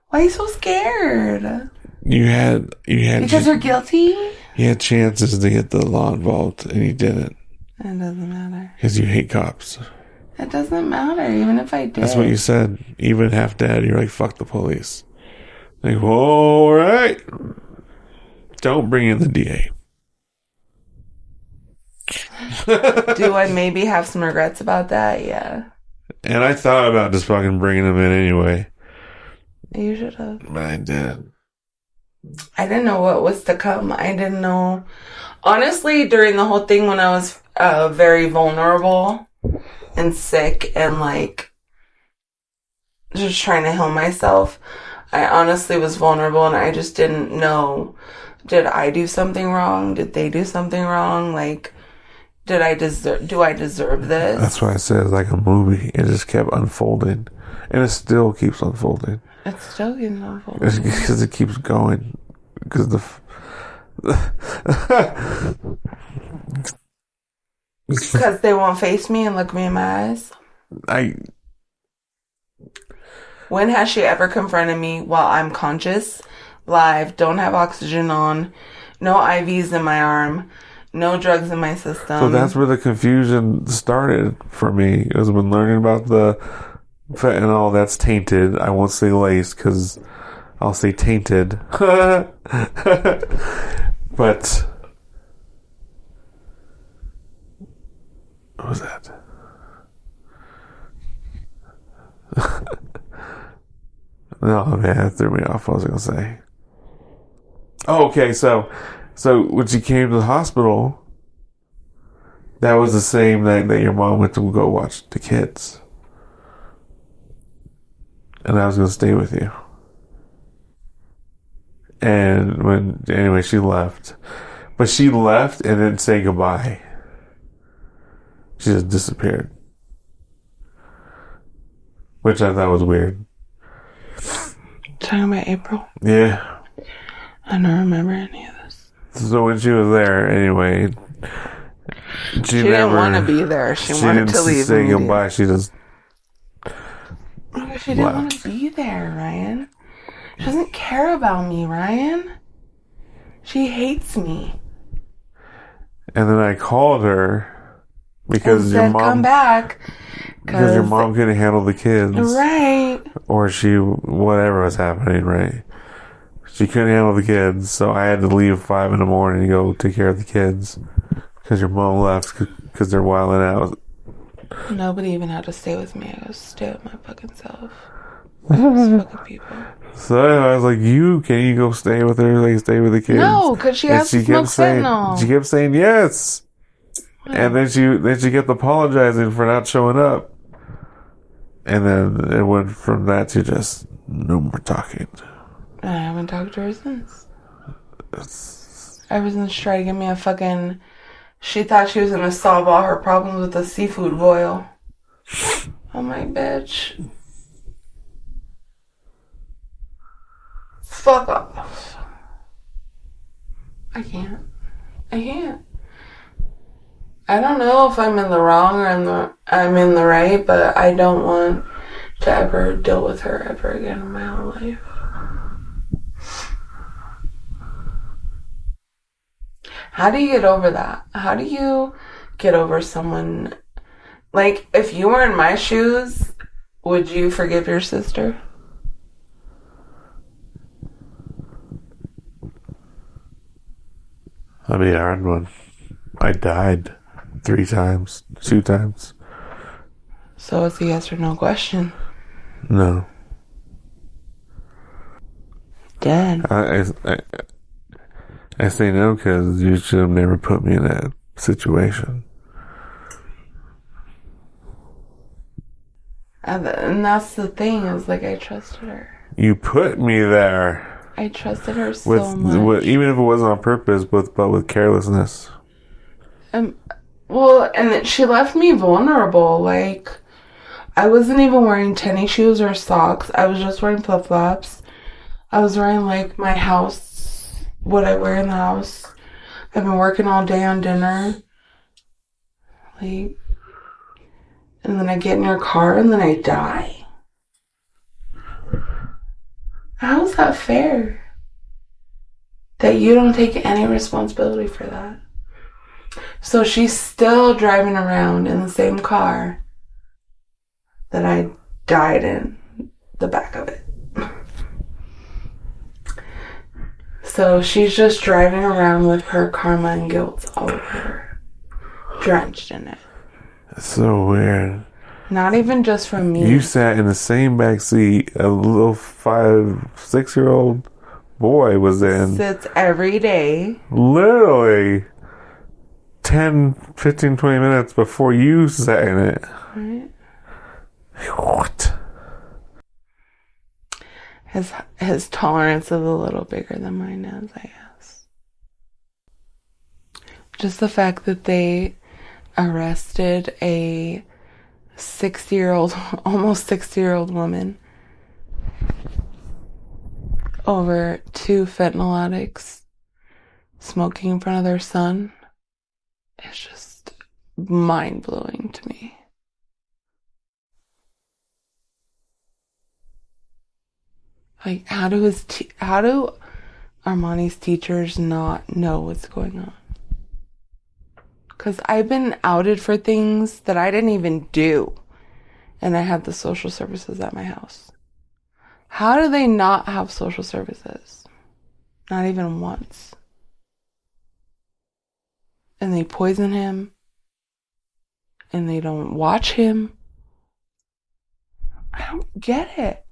Why are you so scared? You had because you're guilty? You had chances to get the law involved, and you didn't. It doesn't matter. Because you hate cops. It doesn't matter, even if I did. That's what you said. Even half dead, you're like, fuck the police. Like, well, all right. Don't bring in the DA. Do I maybe have some regrets about that? Yeah. And I thought about just fucking bringing him in anyway. You should have. But I did. I didn't know what was to come. I didn't know. Honestly, during the whole thing when I was very vulnerable and sick and like just trying to heal myself, I honestly was vulnerable and I just didn't know. Did I do something wrong? Did they do something wrong? Like, do I deserve this? That's why I said it's like a movie. It just kept unfolding. And it still keeps unfolding. It's still getting unfolding. Because it keeps going. Because because they won't face me and look me in my eyes? When has she ever confronted me while I'm conscious, live, don't have oxygen on, no IVs in my arm, no drugs in my system? So that's where the confusion started for me. It was when learning about the fentanyl that's tainted. I won't say laced because I'll say tainted. But what was that? No, man, that threw me off. What was I going to say? Oh, okay, so So when she came to the hospital, that was the same night that your mom went to go watch the kids. And I was going to stay with you. And anyway, she left. But she left and didn't say goodbye. She just disappeared. Which I thought was weird. Talking about April? Yeah. I don't remember any of this. So when she was there, anyway, she didn't want to be there. She wanted to leave. Say goodbye. She just. She didn't want to be there, Ryan. She doesn't care about me, Ryan. She hates me. And then I called her because your mom come back. Because your mom couldn't handle the kids, right? Or whatever was happening, right? She couldn't handle the kids, so I had to leave at 5 a.m. to go take care of the kids because your mom left because they're wilding out. Nobody even had to stay with me. I was stay with my fucking self. Those fucking people. So I was like, can you go stay with her? Like, stay with the kids? No, because she has to smoke fentanyl. She kept saying yes. Oh. And then she kept apologizing for not showing up. And then it went from that to just no more talking. I haven't talked to her since. Ever since she tried to give me a fucking... She thought she was going to solve all her problems with a seafood boil. I'm like, bitch. Fuck off. I can't. I don't know if I'm in the wrong or I'm in the right, but I don't want to ever deal with her ever again in my whole life. How do you get over that? How do you get over someone? Like, if you were in my shoes, would you forgive your sister? That'd be a hard one. I died 3 times, 2 times. So it's a yes or no question. No. Dead. I say no because you should have never put me in that situation. And that's the thing, is like, I trusted her. You put me there. I trusted her so much. Even if it wasn't on purpose, but with carelessness. Well, and she left me vulnerable. Like, I wasn't even wearing tennis shoes or socks. I was just wearing flip-flops. I was wearing, like, my house, what I wear in the house. I've been working all day on dinner. Like, and then I get in your car and then I die. How is that fair? That you don't take any responsibility for that. So she's still driving around in the same car that I died in the back of it. So she's just driving around with her karma and guilt all over her, drenched in it. That's so weird. Not even just from me. You sat in the same back seat a little 5-6-year-old boy was in. Sits every day. Literally 10, 15, 20 minutes before you sat in it. Right. What? His tolerance is a little bigger than mine is, I guess. Just the fact that they arrested a 60-year-old, almost 60-year-old woman over 2 fentanyl addicts smoking in front of their son is just mind-blowing to me. Like, how do Armani's teachers not know what's going on? Because I've been outed for things that I didn't even do. And I had the social services at my house. How do they not have social services? Not even once. And they poison him. And they don't watch him. I don't get it.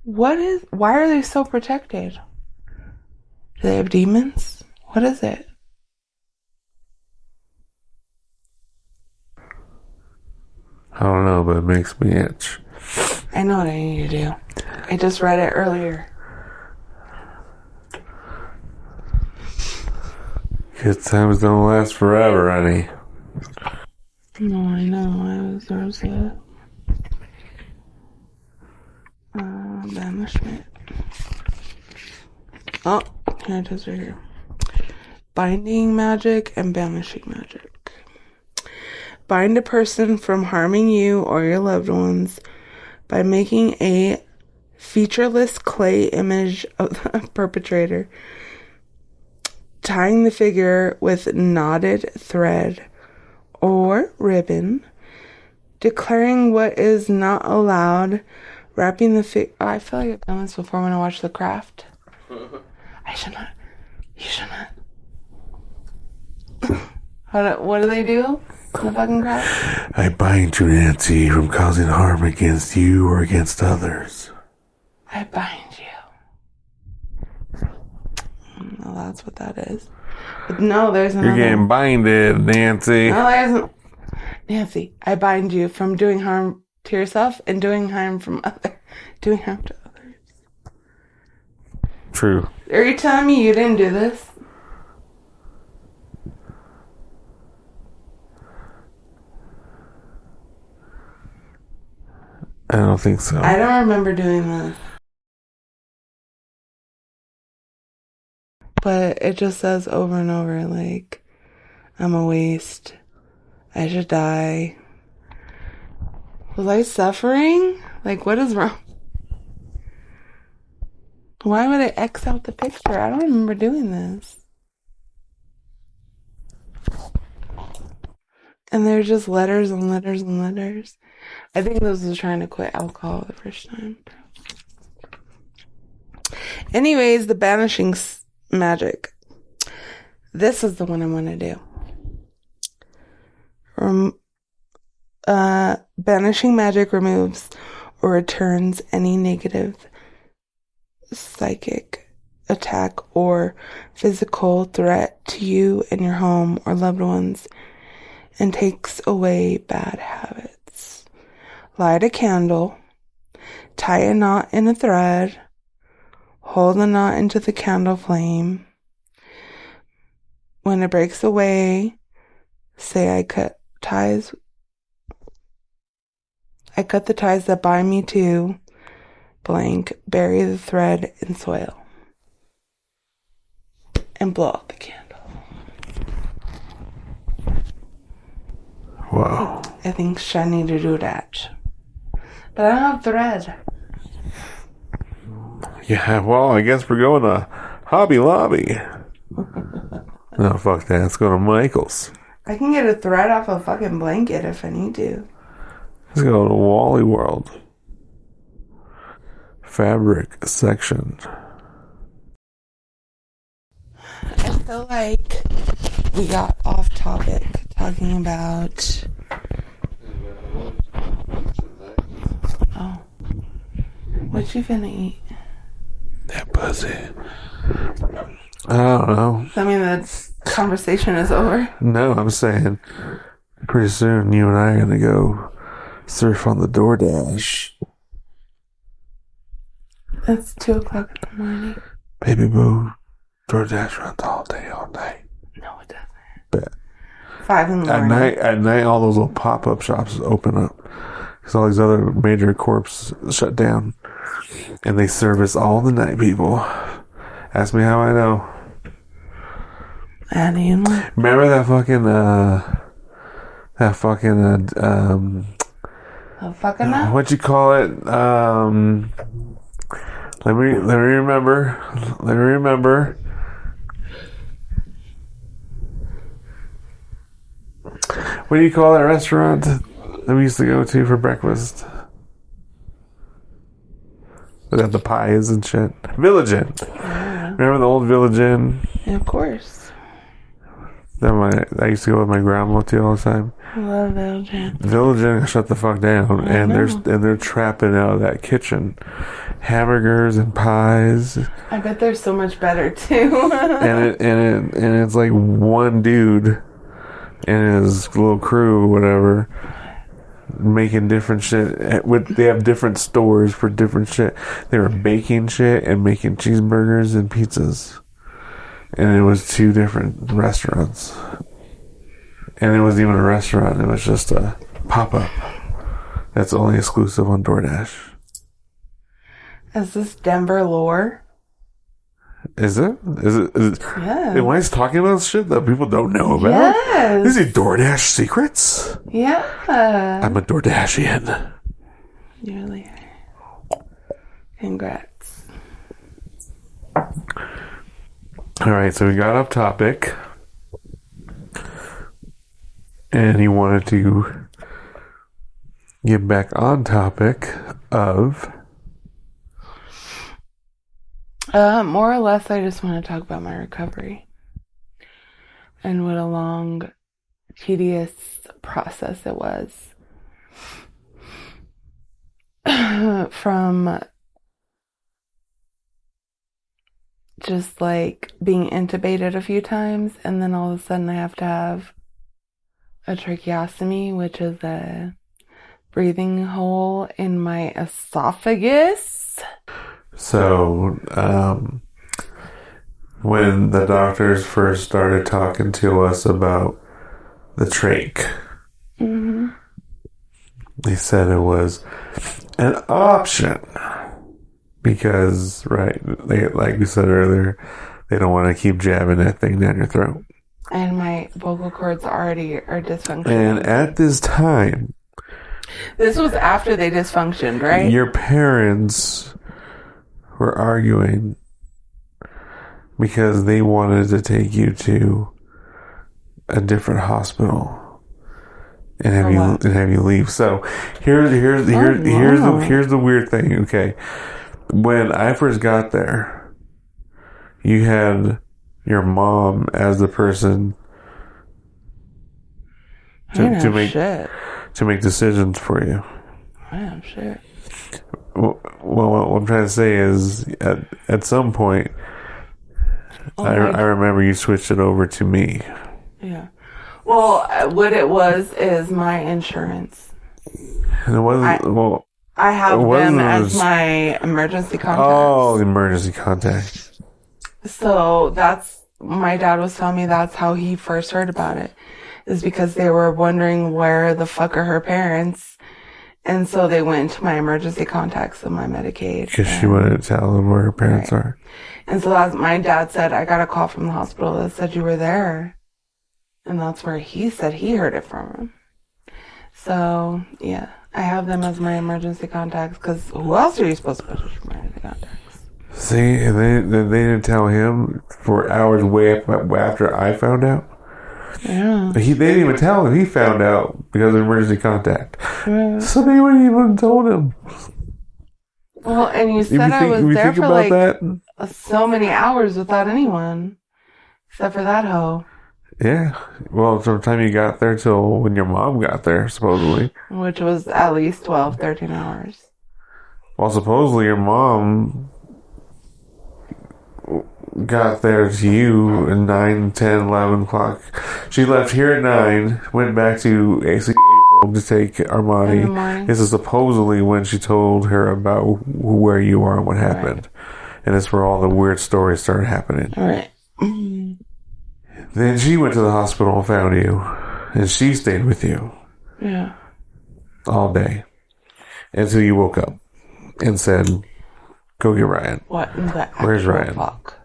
Why are they so protected? Do they have demons? What is it? I don't know, but it makes me itch. I know what I need to do. I just read it earlier. Good times don't last forever, honey. No, I know. There was a banishment. Oh, here it is right here. Binding magic and banishing magic. Bind a person from harming you or your loved ones by making a featureless clay image of the perpetrator, tying the figure with knotted thread or ribbon, declaring what is not allowed, wrapping the figure. Oh, I feel like I've done this before when I watched The Craft. I should not. You should not. What do they do? The fucking Craft? I bind you, Nancy, from causing harm against you or against others. I bind you. Well, that's what that is. But no, there's another. You're getting binded, Nancy. No, there isn't. Nancy, I bind you from doing harm to yourself and doing harm to others. True. Are you telling me you didn't do this? I don't think so. I don't remember doing this. But it just says over and over, like, I'm a waste. I should die. Was I suffering? Like, what is wrong? Why would I X out the picture? I don't remember doing this. And there's just letters and letters and letters. I think this was trying to quit alcohol the first time. Anyways, the banishing magic. This is the one I want to do. Banishing magic removes or returns any negative psychic attack or physical threat to you and your home or loved ones, and takes away bad habits. Light a candle, tie a knot in a thread, hold the knot into the candle flame. When it breaks away, say, I cut the ties that bind me to blank, bury the thread in soil, and blow out the candle. Wow. I think I need to do that. But I don't have thread. Yeah, well, I guess we're going to Hobby Lobby. No, fuck that. Let's go to Michael's. I can get a thread off a fucking blanket if I need to. Let's go to Wally World. Fabric section. I feel like we got off topic talking about... Oh. What you finna eat? That pussy. I don't know. I mean, the conversation is over. No, I'm saying pretty soon you and I are going to go surf on the DoorDash. It's 2:00 in the morning. Baby boo, DoorDash runs all day, all night. No, it doesn't. Bet. 5 in the morning. At night, all those little pop-up shops open up because all these other major corps shut down, and they service all the night people. Ask me how I know. How do you know? Remember that fucking what'd you call it? Let me remember. What do you call that restaurant that we used to go to for breakfast? They have the pies and shit. Village Inn. Yeah. Remember the old Village Inn? Yeah, of course. I used to go with my grandma to all the time. I love Village Inn. Village Inn shut the fuck down, and they're trapping out of that kitchen, hamburgers and pies. I bet they're so much better too. and it's like one dude and his little crew, whatever, making different shit. They have different stores for different shit. They were baking shit and making cheeseburgers and pizzas. And it was 2 different restaurants. And it wasn't even a restaurant. It was just a pop-up. That's only exclusive on DoorDash. Is this Denver lore? Is it? Yes. Am I talking about shit that people don't know about? Yes. Is it DoorDash secrets? Yeah. I'm a DoorDashian. You really are. Congrats. Alright, so we got off topic. And he wanted to get back on topic of... More or less, I just want to talk about my recovery. And what a long, tedious process it was. From just like being intubated a few times, and then all of a sudden I have to have a tracheostomy, which is a breathing hole in my esophagus. So, when the doctors first started talking to us about the trach, they said it was an option because, right, like you said earlier, they don't want to keep jabbing that thing down your throat. And my vocal cords already are dysfunctional. And at this time... This was after they dysfunctioned, right? Your parents were arguing because they wanted to take you to a different hospital and have you leave. So here's the weird thing. Okay, when I first got there, you had your mom as the person to make decisions for you. I am shit. Well, what I'm trying to say is, at some point, I remember you switched it over to me. Yeah. Well, what it was is my insurance. And it wasn't. I have them as my emergency contacts. Oh, the emergency contact. So my dad was telling me that's how he first heard about it, is because they were wondering where the fuck are her parents. And so they went to my emergency contacts of my Medicaid. Because she wanted to tell them where her parents are. And so my dad said, I got a call from the hospital that said you were there. And that's where he said he heard it from him. So, yeah, I have them as my emergency contacts. Because who else are you supposed to put as your emergency contacts? See, and they didn't tell him for hours way after I found out. Yeah. They didn't even tell him. He found out because of emergency contact. Yeah. So they wouldn't even told him. Well, and you said I was there for like so many hours without anyone. Except for that hoe. Yeah. Well, from the time you got there till when your mom got there, supposedly. Which was at least 12, 13 hours. Well, supposedly your mom got there to you at 9, 10, 11 o'clock. She left here at 9, went back to AC to take Armani. This is supposedly when she told her about where you are and what happened. Right. And it's where all the weird stories started happening. All right. Then she went to the hospital and found you. And she stayed with you. Yeah. All day. Until you woke up and said, go get Ryan. What in the Where's Ryan? Fuck?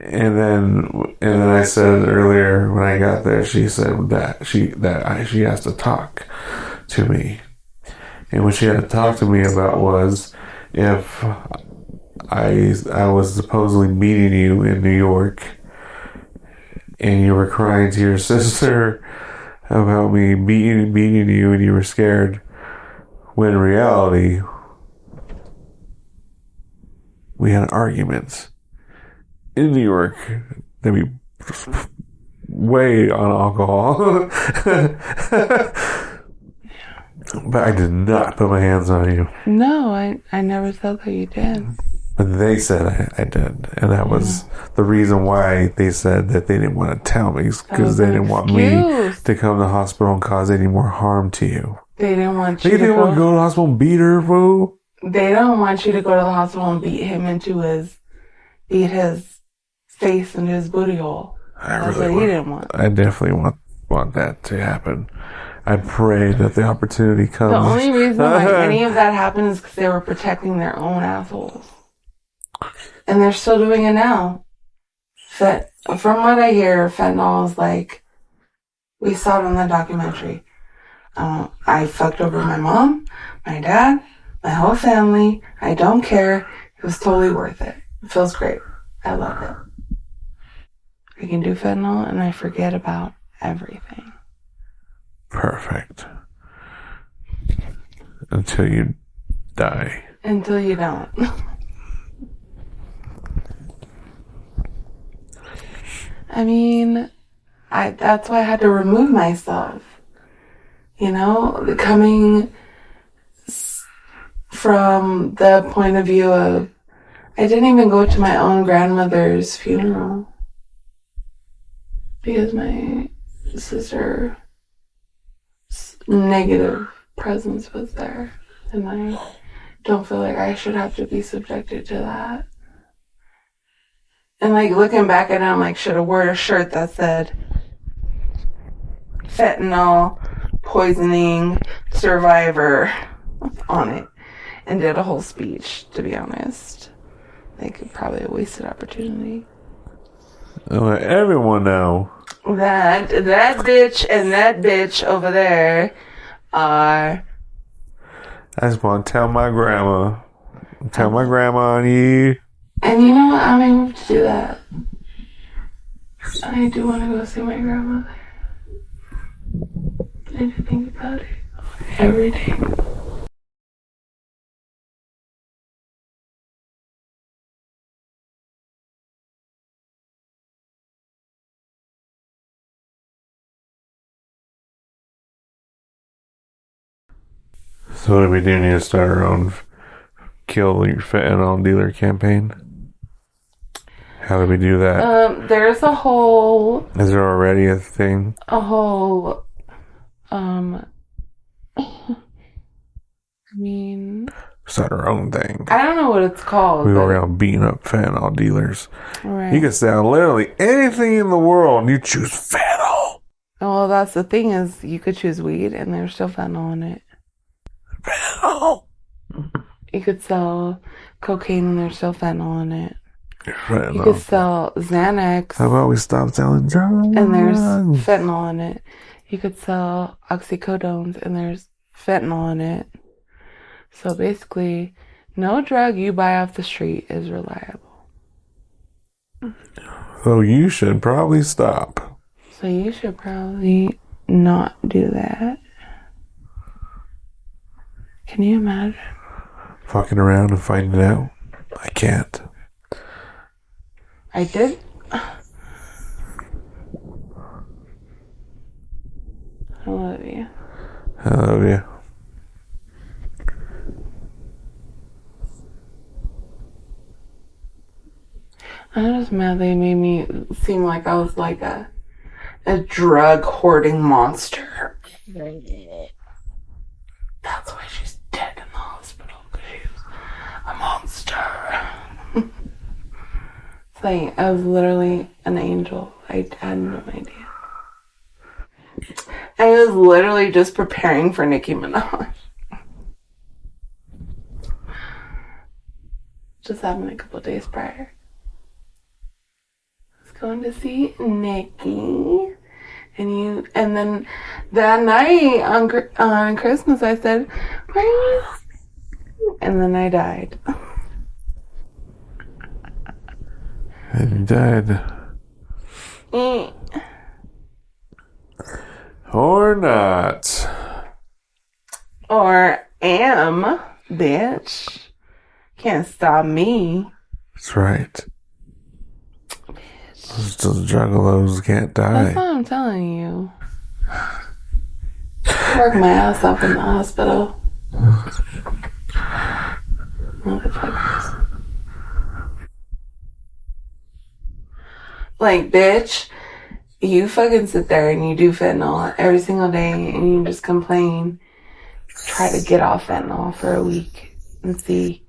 And then I said earlier when I got there, she said that she has to talk to me, and what she had to talk to me about was if I was supposedly meeting you in New York, and you were crying to your sister about me beating you, and you were scared, when in reality we had arguments in New York that we way on alcohol. But I did not put my hands on you. No, I never said that you did. But they said I did. And that was the reason why they said that they didn't want to tell me. Because they didn't want me to come to the hospital and cause any more harm to you. They didn't want you you to go to the hospital and beat her, fool? They don't want you to go to the hospital and beat his face into his booty hole. That's what he didn't want. I definitely want that to happen. I pray that the opportunity comes. The only reason why any of that happened is because they were protecting their own assholes. And they're still doing it now. From what I hear, fentanyl is like, we saw it in the documentary. I fucked over my mom, my dad, my whole family. I don't care. It was totally worth it. It feels great. I love it. I can do fentanyl and I forget about everything. Perfect. Until you die. Until you don't. I mean, that's why I had to remove myself. You know, coming from the point of view of, I didn't even go to my own grandmother's funeral because my sister's negative presence was there, and I don't feel like I should have to be subjected to that. And like looking back at it, I'm like, should have worn a shirt that said fentanyl poisoning survivor on it and did a whole speech, to be honest. Like, probably a wasted opportunity. I'll let everyone know That bitch and that bitch over there are... I just want to tell my grandma. Tell my grandma on you. And you know what? I'm able to do that. I do want to go see my grandmother. I do think about it every day. So what do we do? Need to start our own kill your fentanyl dealer campaign? How do we do that? There's a whole... Is there already a thing? I mean... Start our own thing. I don't know what it's called. We go around beating up fentanyl dealers. Right. You can sell literally anything in the world and you choose fentanyl. Well, that's the thing is you could choose weed and there's still fentanyl in it. Fentanyl. You could sell cocaine and there's still fentanyl in it. Fentanyl. You could sell Xanax. How about we stop selling drugs? And there's fentanyl in it. You could sell oxycodones and there's fentanyl in it. So basically, no drug you buy off the street is reliable. So you should probably stop. So you should probably not do that. Can you imagine? Fucking around and finding out? I can't. I did. I love you. I love you. I'm just mad they made me seem like I was like a drug hoarding monster. That's why she's dead in the hospital, because she was a monster. It's like I was literally an angel. I had no idea. I was literally just preparing for Nicki Minaj. Just happened a couple days prior. Going to see Nikki, and then that night on Christmas I said, "Please," and then I died. And you died. Or not. Or am, bitch. Can't stop me. That's right. Those juggalos can't die. That's what I'm telling you. work my ass off in the hospital. Motherfuckers. Like, bitch, you fucking sit there and you do fentanyl every single day and you just complain. Try to get off fentanyl for a week and see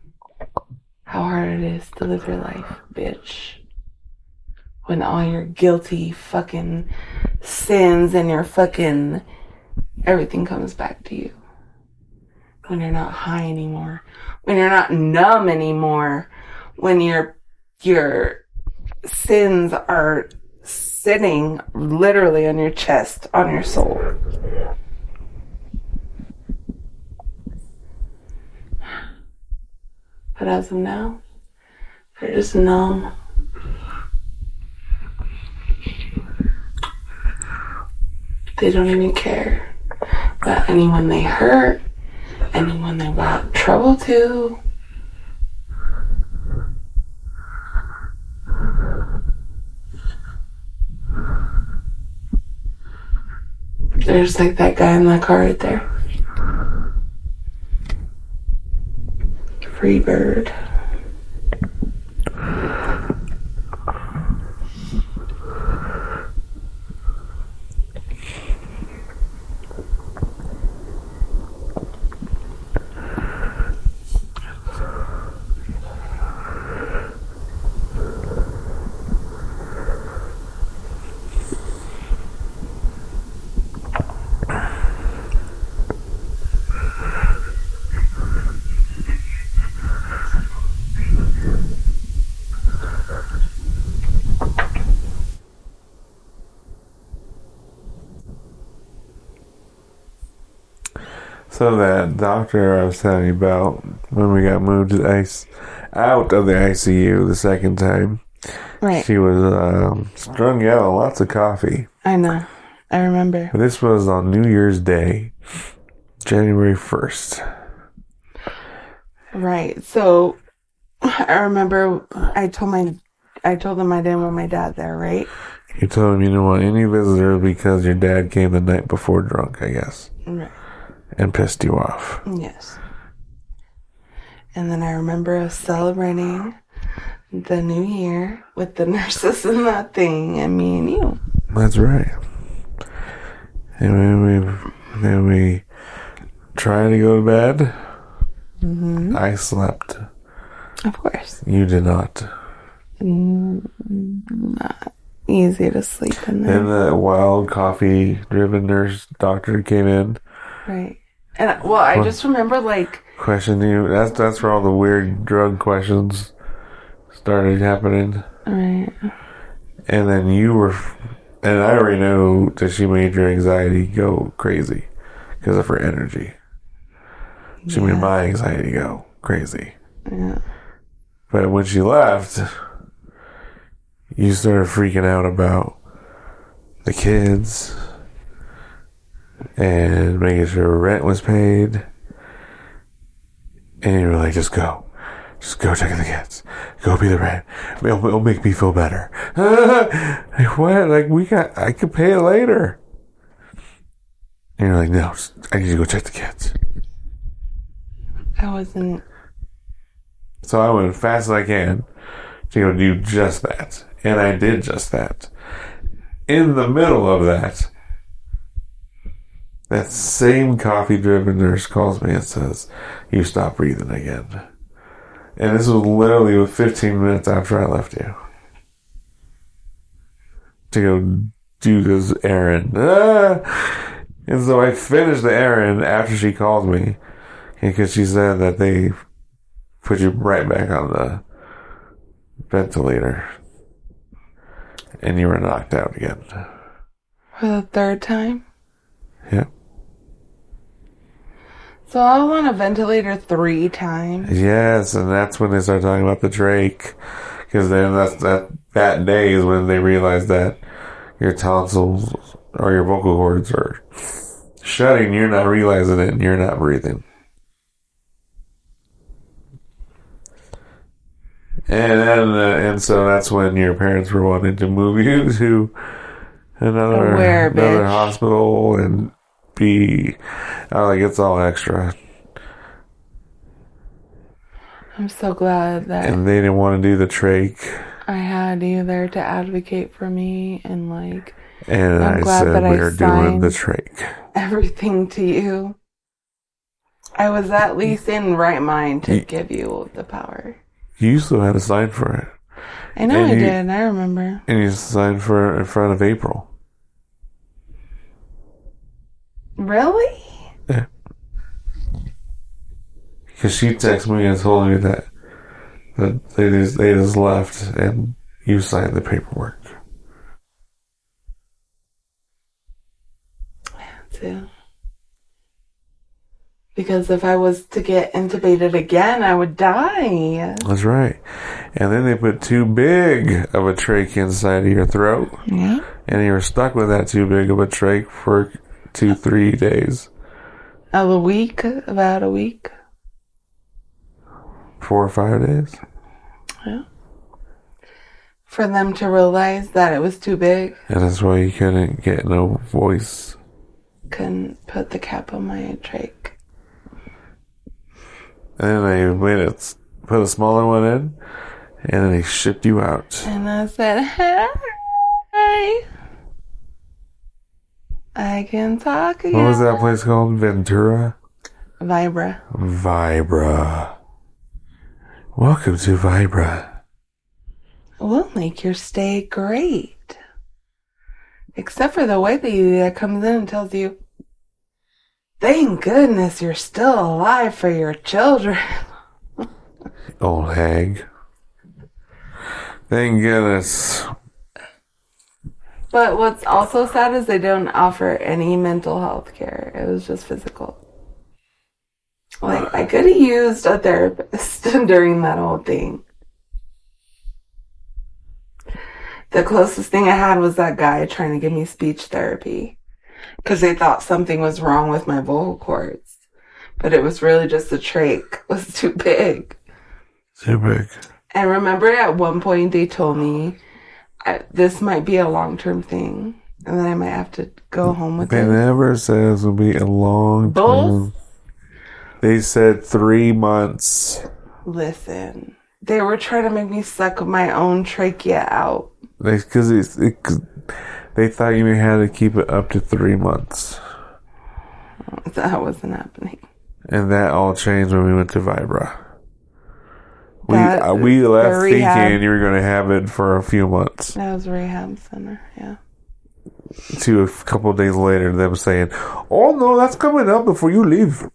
how hard it is to live your life, bitch. When all your guilty fucking sins and your fucking everything comes back to you. When you're not high anymore. When you're not numb anymore. When your sins are sitting literally on your chest, on your soul. But as of now, they're just numb. They don't even care about anyone they hurt, anyone they brought trouble to. There's like that guy in that car right there. Free bird. So that doctor I was telling you about when we got moved to out of the ICU the second time, Right. she was strung out on lots of coffee. I know. I remember. This was on New Year's Day, January 1st. Right. So I remember I told them I didn't want my dad there, right? You told him you didn't want any visitors because your dad came the night before drunk, I guess. Right. And pissed you off. Yes. And then I remember us celebrating the new year with the nurses and that thing and me and you. That's right. And then we tried to go to bed. Mm-hmm. I slept. Of course. You did not. Not easy to sleep in there. And the wild coffee-driven nurse doctor came in. Right. And I just remember questioning you. That's where all the weird drug questions started happening. Right. And then and I already know that she made your anxiety go crazy because of her energy. She made my anxiety go crazy. Yeah. But when she left, you started freaking out about the kids and making sure rent was paid. And you were like, just go check the kids. Go be the rent. It'll make me feel better. Like, what? I could pay it later. And you're like, no, I need to go check the kids. I wasn't. So I went as fast as I can to go do just that. And I did just that. In the middle of that same coffee-driven nurse calls me and says, you stopped breathing again. And this was literally 15 minutes after I left you. To go do this errand. And so I finished the errand after she called me. Because she said that they put you right back on the ventilator. And you were knocked out again. For the third time? Yeah. So I was on a ventilator 3 times. Yes, and that's when they started talking about the trach. Because then that day is when they realized that your tonsils or your vocal cords are shutting. You're not realizing it and you're not breathing. And so that's when your parents were wanting to move you to another hospital, and be like it's all extra. I'm so glad that And they didn't want to do the trach. I had you there to advocate for me, and like, And I'm I glad said that we're doing the signed trach. everything to you. I was at least in right mind to give you the power. You still had to sign for it. I know I did. I remember. And you signed for it in front of April. Really? Yeah. Because she texted me and told me that they just left and you signed the paperwork. Too. Because if I was to get intubated again, I would die. That's right. And then they put too big of a trach inside of your throat. Yeah. And you were stuck with that too big of a trach for 2-3 days. A week? About a week? 4 or 5 days. Yeah. For them to realize that it was too big. And that's why you couldn't get no voice. Couldn't put the cap on my trach. And then they put a smaller one in, and then they shipped you out. And I said, "Hi, I can talk again." What was that place called? Ventura? Vibra. Vibra. Welcome to Vibra. We'll make your stay great. Except for the white lady that comes in and tells you, "Thank goodness you're still alive for your children." Old hag. Thank goodness. But what's also sad is they don't offer any mental health care. It was just physical. Like, I could have used a therapist during that whole thing. The closest thing I had was that guy trying to give me speech therapy. Because they thought something was wrong with my vocal cords. But it was really just the trach was too big. Too big. And remember at one point they told me this might be a long-term thing. And then I might have to go home with it. They never said it was going to be a long time. They said 3 months. Listen. They were trying to make me suck my own trachea out. Because they thought you had to keep it up to 3 months. That wasn't happening. And that all changed when we went to Vibra. We left thinking you were going to have it for a few months. That was rehab center, yeah. To a couple of days later, them saying, "Oh no, that's coming up before you leave."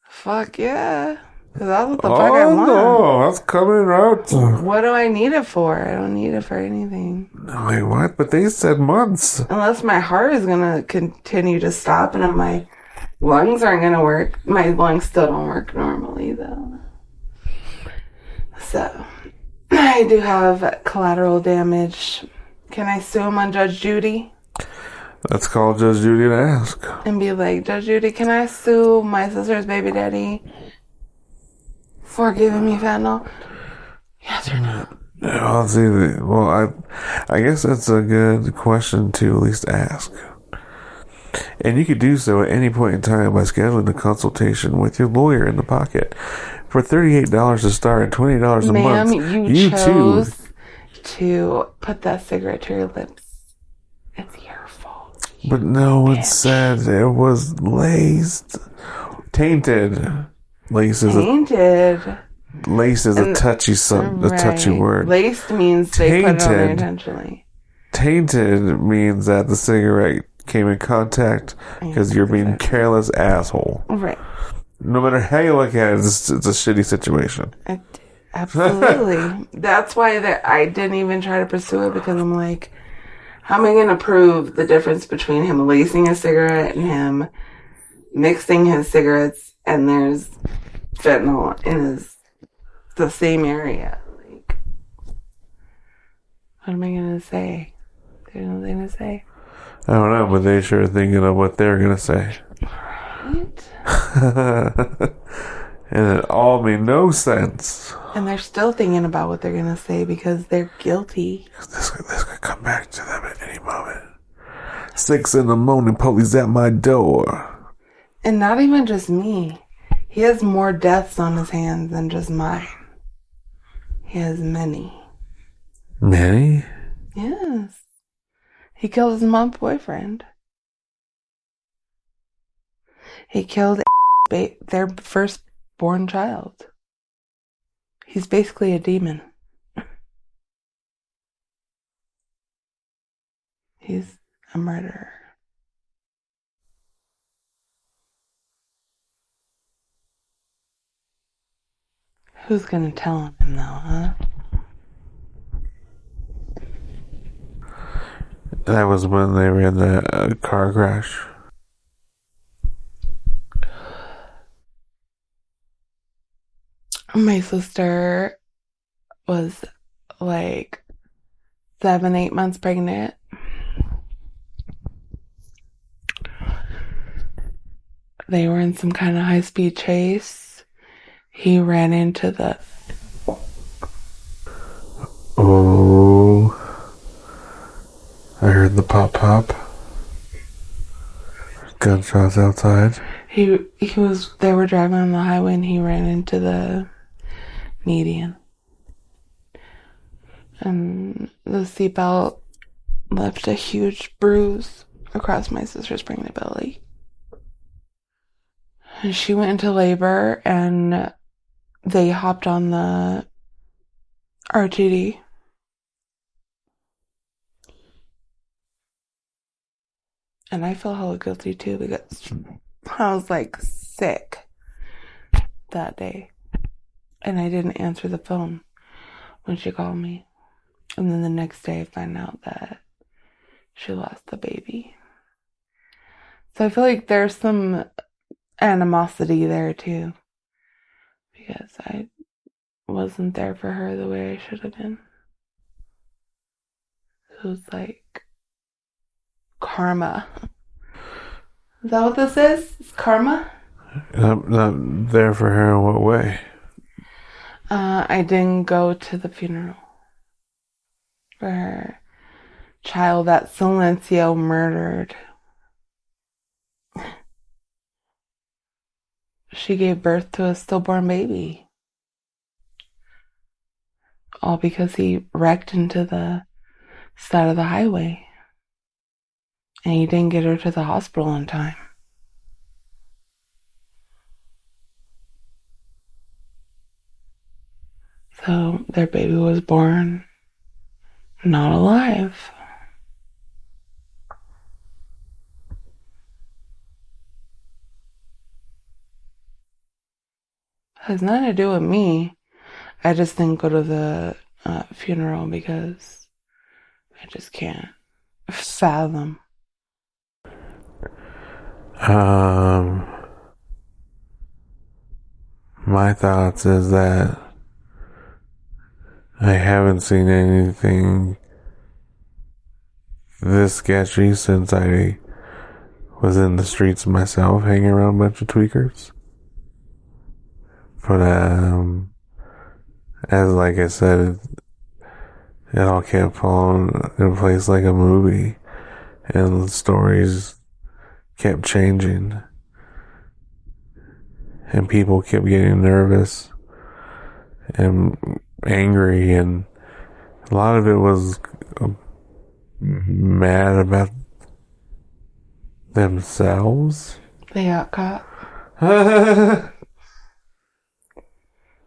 Fuck yeah. Because that's what the fuck I want. Oh no, that's coming out. What do I need it for? I don't need it for anything. I'm like, what? But they said months. Unless my heart is going to continue to stop and if my lungs aren't going to work. My lungs still don't work normally, though. So, I do have collateral damage. Can I sue him on Judge Judy? Let's call Judge Judy and ask. And be like, "Judge Judy, can I sue my sister's baby daddy for giving me fentanyl?" Yes or no? I'll see. Well, I guess that's a good question to at least ask. And you could do so at any point in time by scheduling a consultation with your lawyer in the pocket. For $38 to start and $20 a month. Ma'am, you chose to put that cigarette to your lips. It's your fault. But no one said it was laced. Tainted. Lace is a touchy a touchy word. Laced means they put it on there intentionally. Tainted means that the cigarette came in contact because you're being careless asshole. Right. No matter how you look at it, it's a shitty situation. Absolutely. That's why I didn't even try to pursue it, because I'm like, how am I going to prove the difference between him lacing a cigarette and him mixing his cigarettes and there's fentanyl in the same area? Like, what am I going to say? There's nothing to say. I don't know, but they sure are thinking of what they're going to say. Right? And it all made no sense. And they're still thinking about what they're going to say because they're guilty. This could come back to them at any moment. 6 a.m, police at my door. And not even just me. He has more deaths on his hands than just mine. He has many. Many? Yes. He killed his mom's boyfriend. He killed their firstborn child. He's basically a demon. He's a murderer. Who's gonna tell him though, huh? That was when they were in the car crash. My sister was like 7-8 months pregnant. They were in some kind of high-speed chase. He ran into the... Oh. I heard the pop. Gunshots outside. They were driving on the highway and he ran into the median. And the seatbelt left a huge bruise across my sister's pregnant belly. And she went into labor and they hopped on the RTD. And I feel hella guilty too because I was like sick that day. And I didn't answer the phone when she called me. And then the next day I find out that she lost the baby. So I feel like there's some animosity there too. Because I wasn't there for her the way I should have been. It was like karma. Is that what this is? It's karma? Not there for her in what way? I didn't go to the funeral for her child that Silencio murdered. She gave birth to a stillborn baby. All because he wrecked into the side of the highway. And he didn't get her to the hospital in time. So their baby was born not alive. Has nothing to do with me. I just didn't go to the funeral because I just can't fathom. My thoughts is that I haven't seen anything this sketchy since I was in the streets myself, hanging around a bunch of tweakers. But as like I said, it all kept falling in place like a movie, and the stories kept changing, and people kept getting nervous and angry, and a lot of it was mad about themselves. They got caught.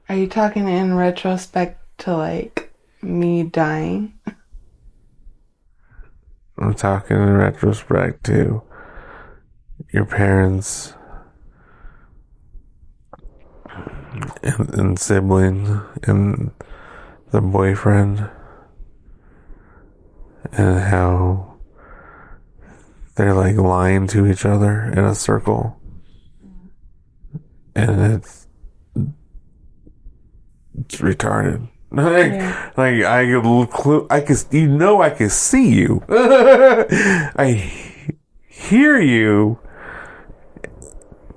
Are you talking in retrospect to like me dying? I'm talking in retrospect to your parents and sibling and the boyfriend, and how they're like lying to each other in a circle, and it's retarded. Like I can see you. I hear you.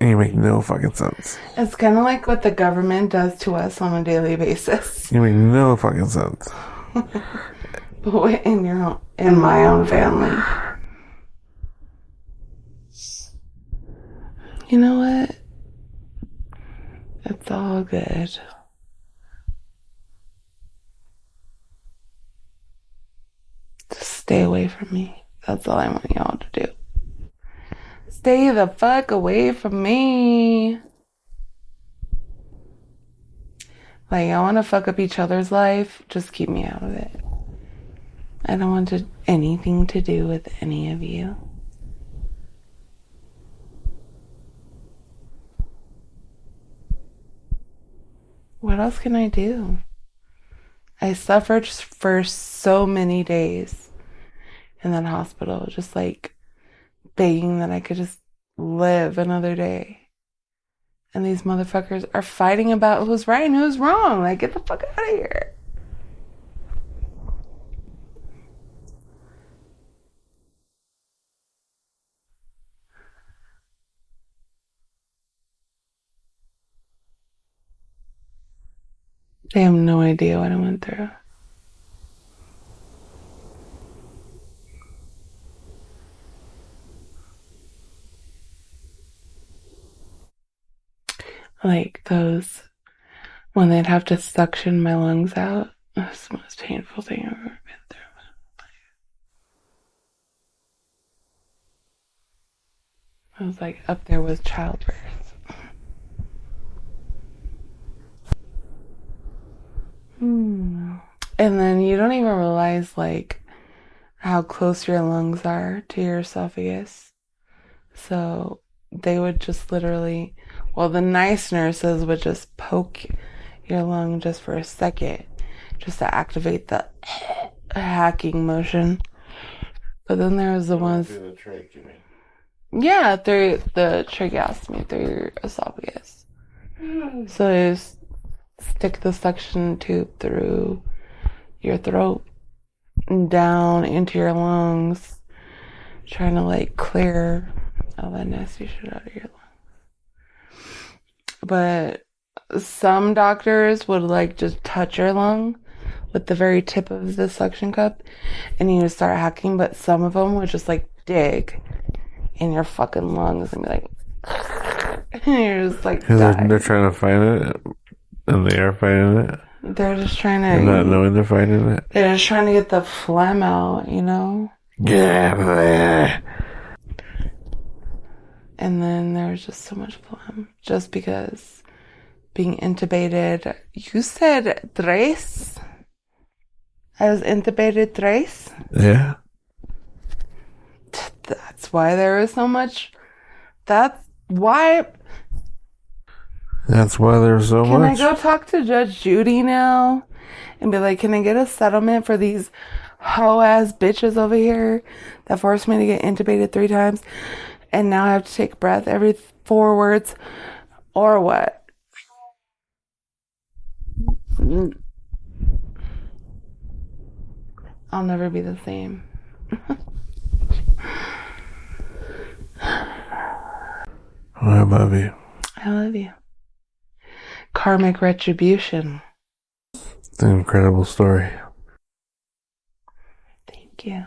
And you make no fucking sense. It's kind of like what the government does to us on a daily basis. You make no fucking sense. But in my own family. You know what? It's all good. Just stay away from me. That's all I want y'all to do. Stay the fuck away from me. Like, I want to fuck up each other's life. Just keep me out of it. I don't want anything to do with any of you. What else can I do? I suffered for so many days in that hospital, just like begging that I could just live another day. And these motherfuckers are fighting about who's right and who's wrong. Like, get the fuck out of here. They have no idea what I went through. Like those, when they'd have to suction my lungs out. That's the most painful thing I've ever been through. I was like up there with childbirth. And then you don't even realize like how close your lungs are to your esophagus. So they would just literally, well, the nice nurses would just poke your lung just for a second, just to activate the hacking motion. But then there was the ones, Through the trach, you mean? yeah, through the tracheostomy, through your esophagus. So they just stick the suction tube through your throat and down into your lungs, trying to like clear all that nasty shit out of your lungs. But some doctors would like just touch your lung with the very tip of the suction cup and you would start hacking, but some of them would just like dig in your fucking lungs and be like, and you're just like, Because they're trying to find it, and they are finding it. they're just trying to, And not knowing they're finding it. they're just trying to get the phlegm out, you know? Yeah. And then there's just so much phlegm just because being intubated. You said tres? I was intubated tres? Yeah. That's why there is so much. That's why. That's why there's so Can much. I go talk to Judge Judy now and be like, can I get a settlement for these hoe-ass bitches over here that forced me to get intubated 3 times and now I have to take a breath every 4 words? Or what? I'll never be the same. I love you. I love you. Karmic retribution. It's an incredible story. Thank you.